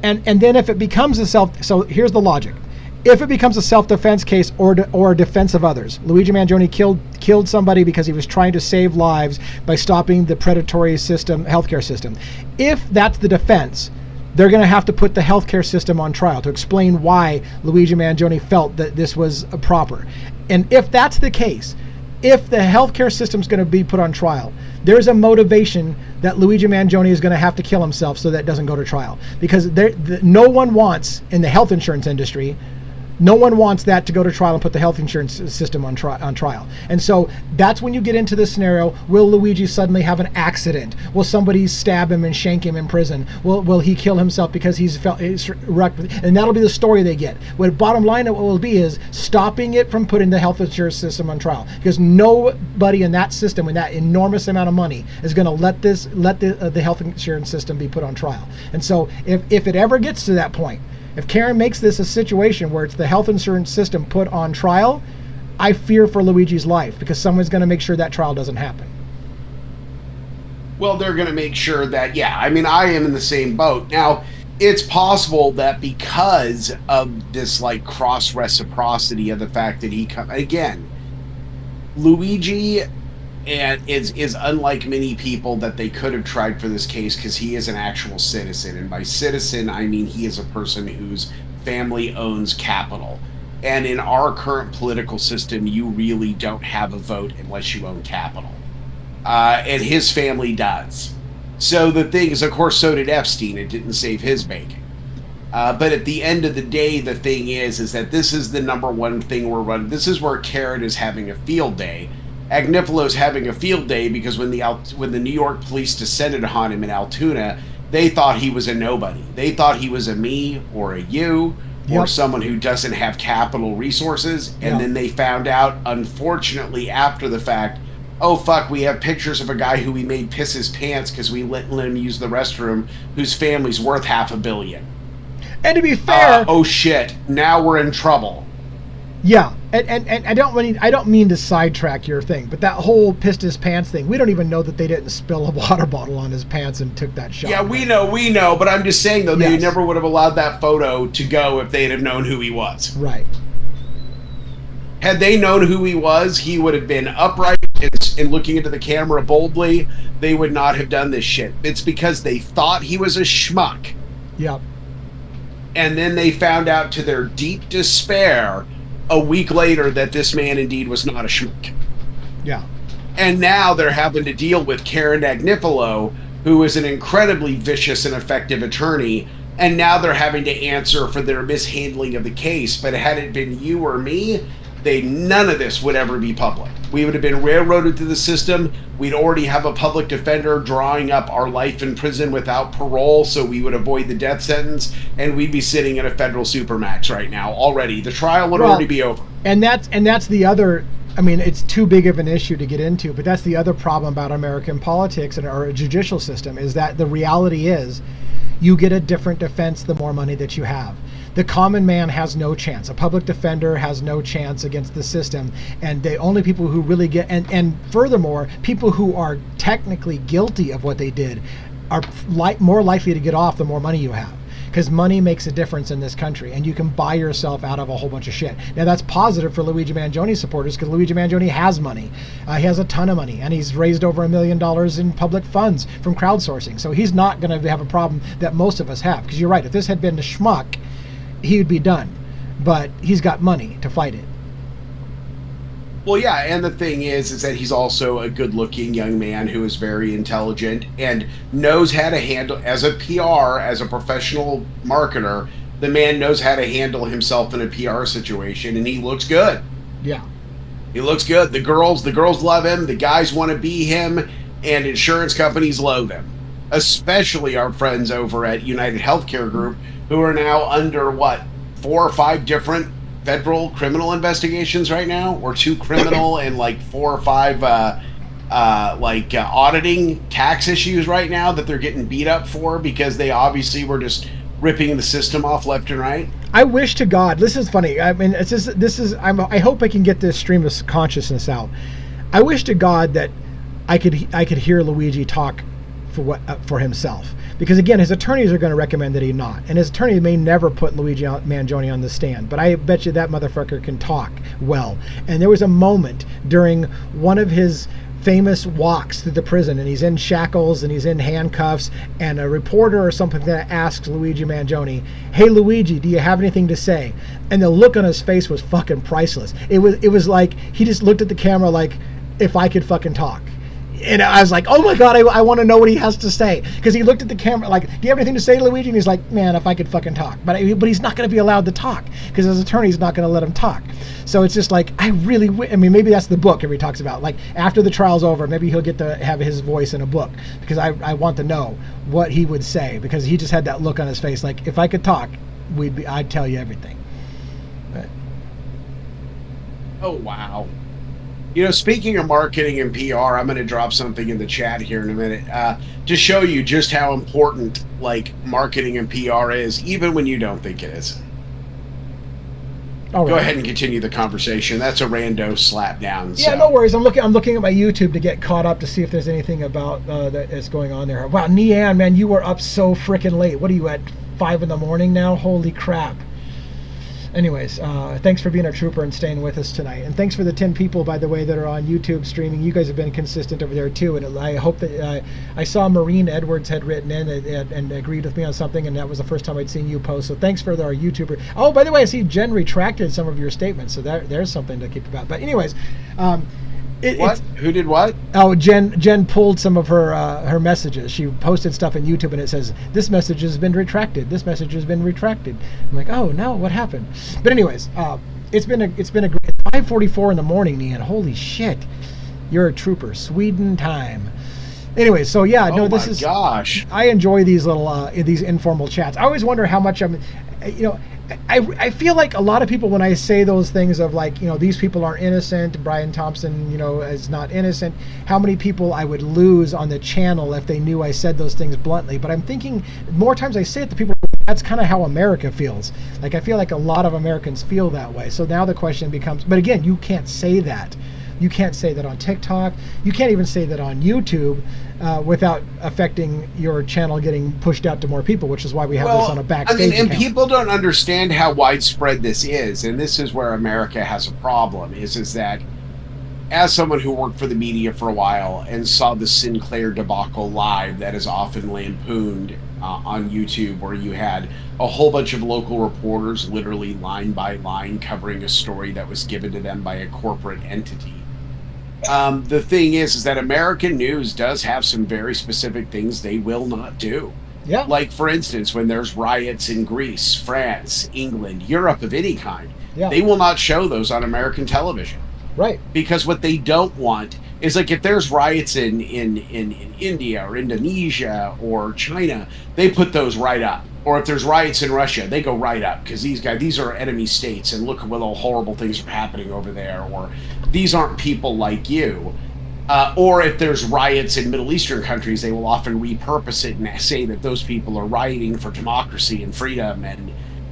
and then if it becomes so here's the logic. If it becomes a self-defense case or a defense of others, Luigi Mangione killed somebody because he was trying to save lives by stopping the predatory healthcare system. If that's the defense, they're going to have to put the healthcare system on trial to explain why Luigi Mangione felt that this was proper. And if that's the case, if the healthcare system is going to be put on trial, there's a motivation that Luigi Mangione is going to have to kill himself so that it doesn't go to trial. Because no one wants, in the health insurance industry, no one wants that to go to trial and put the health insurance system on trial. And so that's when you get into this scenario. Will Luigi suddenly have an accident? Will somebody stab him and shank him in prison? Will he kill himself because he's wrecked? And that'll be the story they get. What bottom line it will be is stopping it from putting the health insurance system on trial. Because nobody in that system, with that enormous amount of money, is going to let the health insurance system be put on trial. And so if it ever gets to that point, if Karen makes this a situation where it's the health insurance system put on trial, I fear for Luigi's life, because someone's going to make sure that trial doesn't happen. Well, they're going to make sure that, I mean, I am in the same boat. Now, it's possible that because of this, like, cross reciprocity of the fact that again, Luigi is unlike many people that they could have tried for this case, because he is an actual citizen. And by citizen, I mean he is a person whose family owns capital. And in our current political system, you really don't have a vote unless you own capital. And his family does. So the thing is, of course, so did Epstein. It didn't save his bacon. But at the end of the day, the thing is that this is the number one thing we're running. This is where Karen is having a field day. Agnifalo's having a field day because when the New York police descended on him in Altoona, they thought he was a nobody. They thought he was a me or a you or someone who doesn't have capital resources. And then they found out, unfortunately, after the fact, oh, fuck, we have pictures of a guy who we made piss his pants because we let him use the restroom, whose family's worth $500 million. And to be fair... oh, shit. Now we're in trouble. Yeah, and I don't mean to sidetrack your thing, but that whole pissed his pants thing, we don't even know that they didn't spill a water bottle on his pants and took that shot. Yeah, we know, but I'm just saying, though, they never would have allowed that photo to go if they'd have known who he was. Right. Had they known who he was, he would have been upright and looking into the camera boldly. They would not have done this shit. It's because they thought he was a schmuck. Yep. And then they found out, to their deep despair, a week later, that this man indeed was not a schmuck. Yeah. And now they're having to deal with Karen Agnifalo, who is an incredibly vicious and effective attorney, and now they're having to answer for their mishandling of the case. But had it been you or me, none of this would ever be public. We would have been railroaded through the system. We'd already have a public defender drawing up our life in prison without parole, so we would avoid the death sentence, and we'd be sitting in a federal supermax right now already. The trial would already be over. And that's the other... I mean, it's too big of an issue to get into, but that's the other problem about American politics and our judicial system, is that the reality is you get a different defense the more money that you have. The common man has no chance. A public defender has no chance against the system. And the only people who really get, and furthermore, people who are technically guilty of what they did are more likely to get off the more money you have. Because money makes a difference in this country, and you can buy yourself out of a whole bunch of shit. Now, that's positive for Luigi Mangione supporters, because Luigi Mangione has money. He has a ton of money, and he's raised over $1 million in public funds from crowdsourcing. So he's not going to have a problem that most of us have. Because you're right, if this had been a schmuck, he would be done. But he's got money to fight it. Well, yeah, and the thing is that he's also a good-looking young man who is very intelligent and knows how to handle, as a PR, as a professional marketer, the man knows how to handle himself in a PR situation, and he looks good. Yeah. He looks good. The girls love him, the guys want to be him, and insurance companies loathe him. Especially our friends over at United Healthcare Group, who are now under, 4 or 5 different federal criminal investigations right now, or 2 criminal and 4 or 5 auditing tax issues right now that they're getting beat up for, because they obviously were just ripping the system off left and right. I wish to God, this is funny. I mean, I hope I can get this stream of consciousness out. I wish to God that I could hear Luigi talk for himself. because again, his attorneys are going to recommend that he not, and his attorney may never put Luigi Mangione on the stand, but I bet you that motherfucker can talk well. And there was a moment during one of his famous walks through the prison, and he's in shackles and he's in handcuffs, and a reporter or something that asks Luigi Mangione, "Hey Luigi, do you have anything to say?" And the look on his face was fucking priceless. It was like he just looked at the camera like, if I could fucking talk. And I was like, oh my God, I want to know what he has to say. Because he looked at the camera like, do you have anything to say, Luigi? And he's like, man, if I could fucking talk. But he's not going to be allowed to talk because his attorney's not going to let him talk. So it's just like, I mean, maybe that's the book he talks about. Like, after the trial's over, maybe he'll get to have his voice in a book. Because I want to know what he would say. Because he just had that look on his face. Like, if I could talk, I'd tell you everything. But. Oh, wow. You know, speaking of marketing and PR, I'm going to drop something in the chat here in a minute to show you just how important, like, marketing and PR is, even when you don't think it is. Go ahead and continue the conversation. That's a rando slap down. Yeah, no worries. I'm looking at my YouTube to get caught up to see if there's anything about that is going on there. Wow, Nean, man, you were up so freaking late. What are you at, 5 in the morning now? Holy crap. Anyways, thanks for being a trooper and staying with us tonight. And thanks for the 10 people, by the way, that are on YouTube streaming. You guys have been consistent over there, too. And I hope that I saw Maureen Edwards had written in and agreed with me on something, and that was the first time I'd seen you post. So thanks for our YouTuber. Oh, by the way, I see Jen retracted some of your statements, so there's something to keep about. But anyways... what? Who did what? Oh, Jen pulled some of her messages. She posted stuff on YouTube, and it says, "This message has been retracted. This message has been retracted." I'm like, "Oh no, what happened?" But anyways, it's been a great 5:44 in the morning, Ian. Holy shit, you're a trooper. Sweden time. Anyway, so yeah, no, this is. Gosh. I enjoy these little these informal chats. I always wonder how much I feel like a lot of people, when I say those things of like, these people are innocent, Brian Thompson, is not innocent, how many people I would lose on the channel if they knew I said those things bluntly. But I'm thinking more times I say it to people, that's kind of how America feels. Like, I feel like a lot of Americans feel that way. So now the question becomes, but again, you can't say that. You can't say that on TikTok. You can't even say that on YouTube without affecting your channel getting pushed out to more people, which is why we have this on a Backstage account. People don't understand how widespread this is, and this is where America has a problem, is that as someone who worked for the media for a while and saw the Sinclair debacle live that is often lampooned on YouTube, where you had a whole bunch of local reporters literally line by line covering a story that was given to them by a corporate entity. The thing is that American news does have some very specific things they will not do. Yeah. Like, for instance, when there's riots in Greece, France, England, Europe of any kind, they will not show those on American television. Right. Because what they don't want is, like, if there's riots in India or Indonesia or China, they put those right up. Or if there's riots in Russia, they go right up because these are enemy states, and look at what all horrible things are happening over there. Or these aren't people like you. Or if there's riots in Middle Eastern countries, they will often repurpose it and say that those people are rioting for democracy and freedom.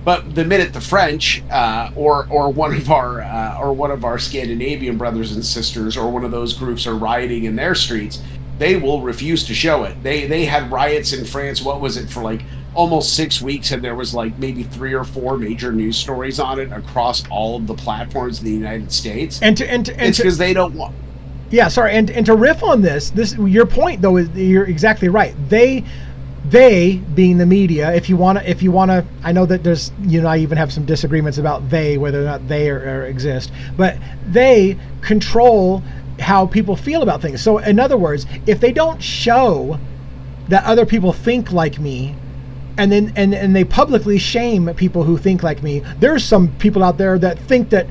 But the minute the French or one of our Scandinavian brothers and sisters or one of those groups are rioting in their streets, they will refuse to show it. They had riots in France. What was it, for like almost 6 weeks, and there was like maybe 3 or 4 major news stories on it across all of the platforms in the United States. And it's because they don't want. Yeah, sorry, and to riff on this, your point though is you're exactly right. They being the media, if you wanna, I know that there's, I even have some disagreements about whether or not they exist, but they control how people feel about things. So in other words, if they don't show that other people think like me, and then and they publicly shame people who think like me, there's some people out there that think that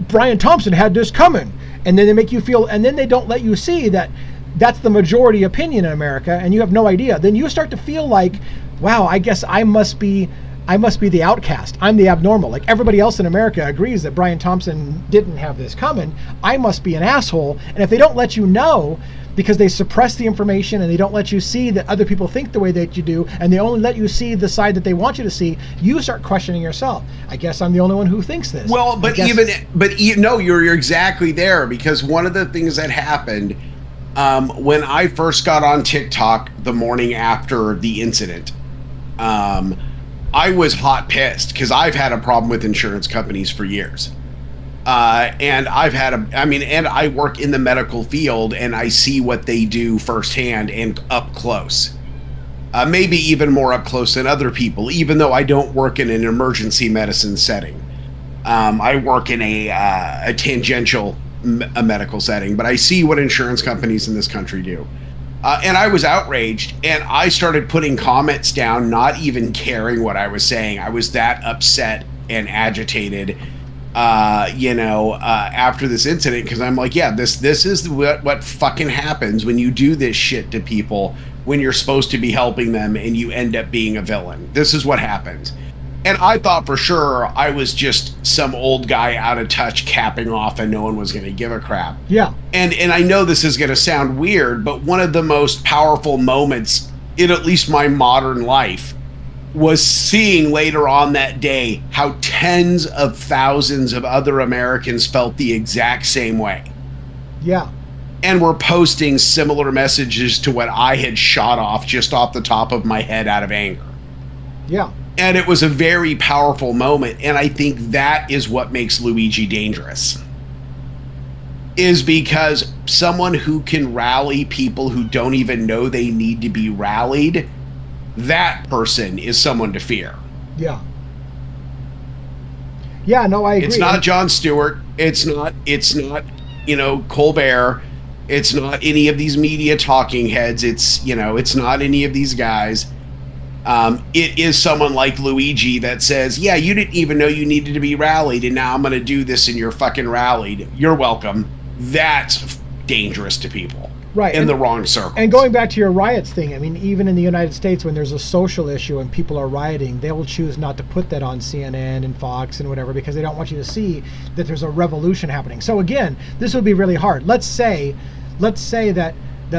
Brian Thompson had this coming, and then they make you feel, and then they don't let you see that that's the majority opinion in America, and you have no idea. Then you start to feel like, wow, I guess I must be the outcast. I'm the abnormal. Like, everybody else in America agrees that Brian Thompson didn't have this coming. I must be an asshole. And if they don't let you know, because they suppress the information and they don't let you see that other people think the way that you do, and they only let you see the side that they want you to see, you start questioning yourself. I guess I'm the only one who thinks this. Well, you're exactly there, because one of the things that happened When I first got on TikTok the morning after the incident, I was hot pissed because I've had a problem with insurance companies for years. And and I work in the medical field and I see what they do firsthand and up close. Maybe even more up close than other people, even though I don't work in an emergency medicine setting. I work in a tangential medical setting, but I see what insurance companies in this country do. And I was outraged, and I started putting comments down, not even caring what I was saying. I was that upset and agitated, after this incident, because I'm like, yeah, this is what fucking happens when you do this shit to people when you're supposed to be helping them and you end up being a villain. This is what happens. And I thought for sure I was just some old guy out of touch capping off and no one was going to give a crap. Yeah. And I know this is going to sound weird, but one of the most powerful moments in at least my modern life was seeing later on that day how tens of thousands of other Americans felt the exact same way. Yeah. And were posting similar messages to what I had shot off just off the top of my head out of anger. Yeah. And it was a very powerful moment. And I think that is what makes Luigi dangerous. Is because someone who can rally people who don't even know they need to be rallied, that person is someone to fear. Yeah. Yeah, no, I agree. It's not Jon Stewart. It's not, Colbert. It's not any of these media talking heads. It's not any of these guys. It is someone like Luigi that says, yeah, you didn't even know you needed to be rallied, and now I'm going to do this and you're fucking rallied. You're welcome. That's dangerous to people. Right. In the wrong circle. And going back to your riots thing, I mean, even in the United States, when there's a social issue and people are rioting, they will choose not to put that on CNN and Fox and whatever because they don't want you to see that there's a revolution happening. So again, this would be really hard. Let's say that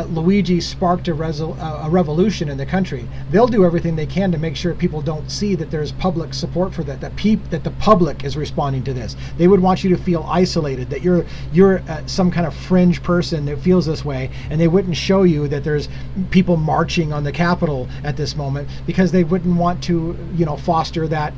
Luigi sparked a revolution in the country. They'll do everything they can to make sure people don't see that there's public support for that the public is responding to this. They would want you to feel isolated, that you're some kind of fringe person that feels this way, and they wouldn't show you that there's people marching on the Capitol at this moment because they wouldn't want to, foster that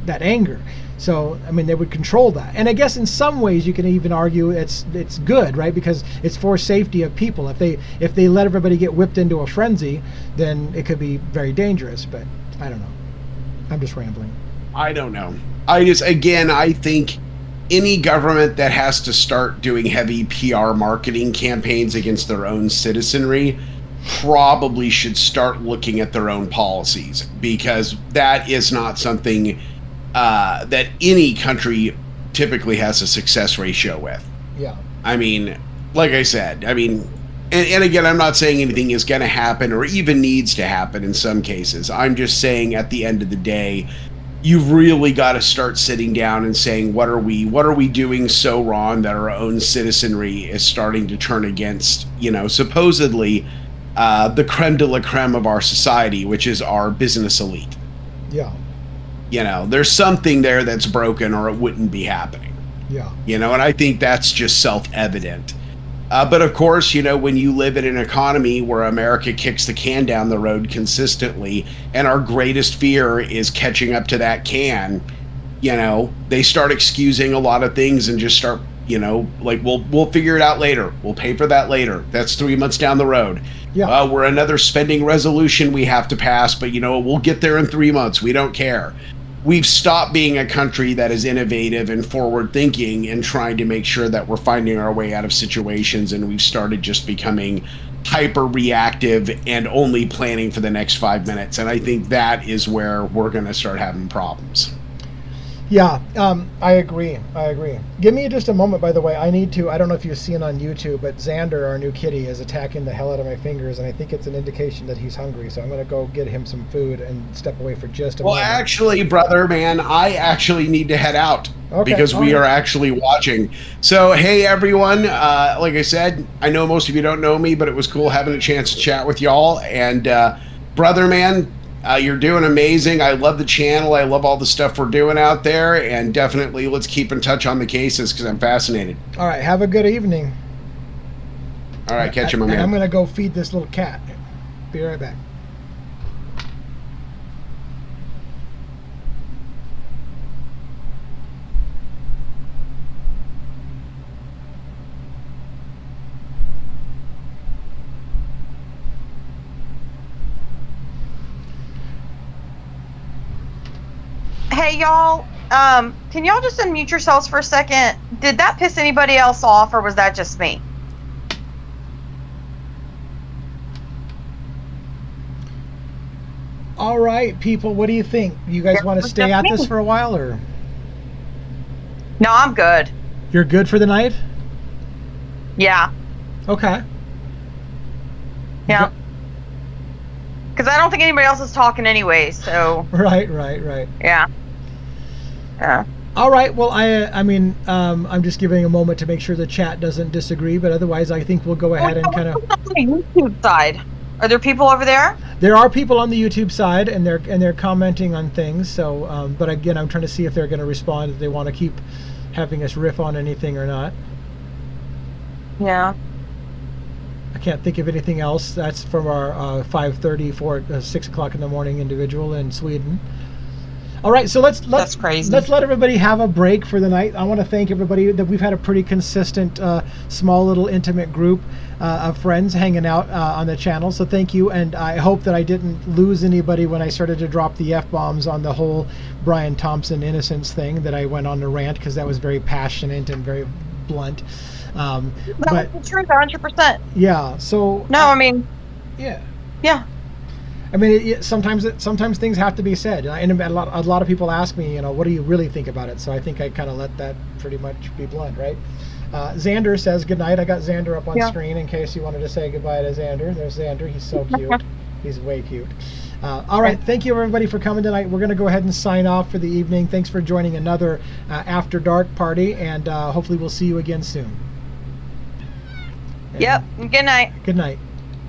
anger. So, I mean, they would control that. And I guess in some ways you can even argue it's good, right? Because it's for safety of people. If they let everybody get whipped into a frenzy, then it could be very dangerous. But I don't know. I'm just rambling. I don't know. I think any government that has to start doing heavy PR marketing campaigns against their own citizenry probably should start looking at their own policies, because that is not something that any country typically has a success ratio with. Yeah. I mean, like I said, and again, I'm not saying anything is going to happen or even needs to happen in some cases. I'm just saying at the end of the day, you've really got to start sitting down and saying, what are we doing so wrong that our own citizenry is starting to turn against, supposedly the creme de la creme of our society, which is our business elite. Yeah. There's something there that's broken or it wouldn't be happening. Yeah. And I think that's just self-evident. But of course, when you live in an economy where America kicks the can down the road consistently, and our greatest fear is catching up to that can, they start excusing a lot of things and just start, like, we'll figure it out later. We'll pay for that later. That's 3 months down the road. Yeah. We're another spending resolution we have to pass, but we'll get there in 3 months. We don't care. We've stopped being a country that is innovative and forward thinking and trying to make sure that we're finding our way out of situations, and we've started just becoming hyper reactive and only planning for the next 5 minutes. And I think that is where we're going to start having problems. Yeah, I agree. Give me just a moment, by the way. I don't know if you've seen on YouTube, but Xander, our new kitty, is attacking the hell out of my fingers, and I think it's an indication that he's hungry, so I'm going to go get him some food and step away for just a moment. Well, actually, brother, man, I actually need to head out because we are actually watching. So, hey, everyone, like I said, I know most of you don't know me, but it was cool having a chance to chat with y'all, and brother, man, you're doing amazing. I love the channel. I love all the stuff we're doing out there. And definitely let's keep in touch on the cases because I'm fascinated. All right. Have a good evening. All right, catch you, my And I'm man. gonna go feed this little cat. Be right back. Hey y'all, can y'all just unmute yourselves for a second? Did that piss anybody else off, or was that just me? All right, people, what do you think? You guys want to stay at this for a while, or No, I'm good. you're good for the night? Yeah, Okay. yeah. Because I don't think anybody else is talking anyway. So Right. yeah, yeah. All right. Well, I mean, I'm just giving a moment to make sure the chat doesn't disagree, but otherwise, I think we'll go ahead and kind of. What's on the YouTube side? Are there people over there? There are people on the YouTube side, and they're commenting on things. So, but again, I'm trying to see if they're going to respond, if they want to keep having us riff on anything or not. Yeah. I can't think of anything else. That's from our 5:30, 6 o'clock in the morning individual in Sweden. All right, so That's crazy. let's let everybody have a break for the night. I want to thank everybody that we've had a pretty consistent, small little intimate group of friends hanging out on the channel. So thank you, and I hope that I didn't lose anybody when I started to drop the F-bombs on the whole Brian Thompson innocence thing, that I went on to rant, because that was very passionate and very blunt. But That's true, 100%. yeah, so No, I mean, yeah. yeah. I mean, sometimes things have to be said, and a lot of people ask me, what do you really think about it? So I think I kind of let that pretty much be blunt, right? Xander says good night. I got Xander up on screen in case you wanted to say goodbye to Xander. There's Xander. He's so cute. He's way cute. All right, thank you everybody for coming tonight. We're going to go ahead and sign off for the evening. Thanks for joining another After Dark party, and hopefully we'll see you again soon. Yep. Good night. Good night.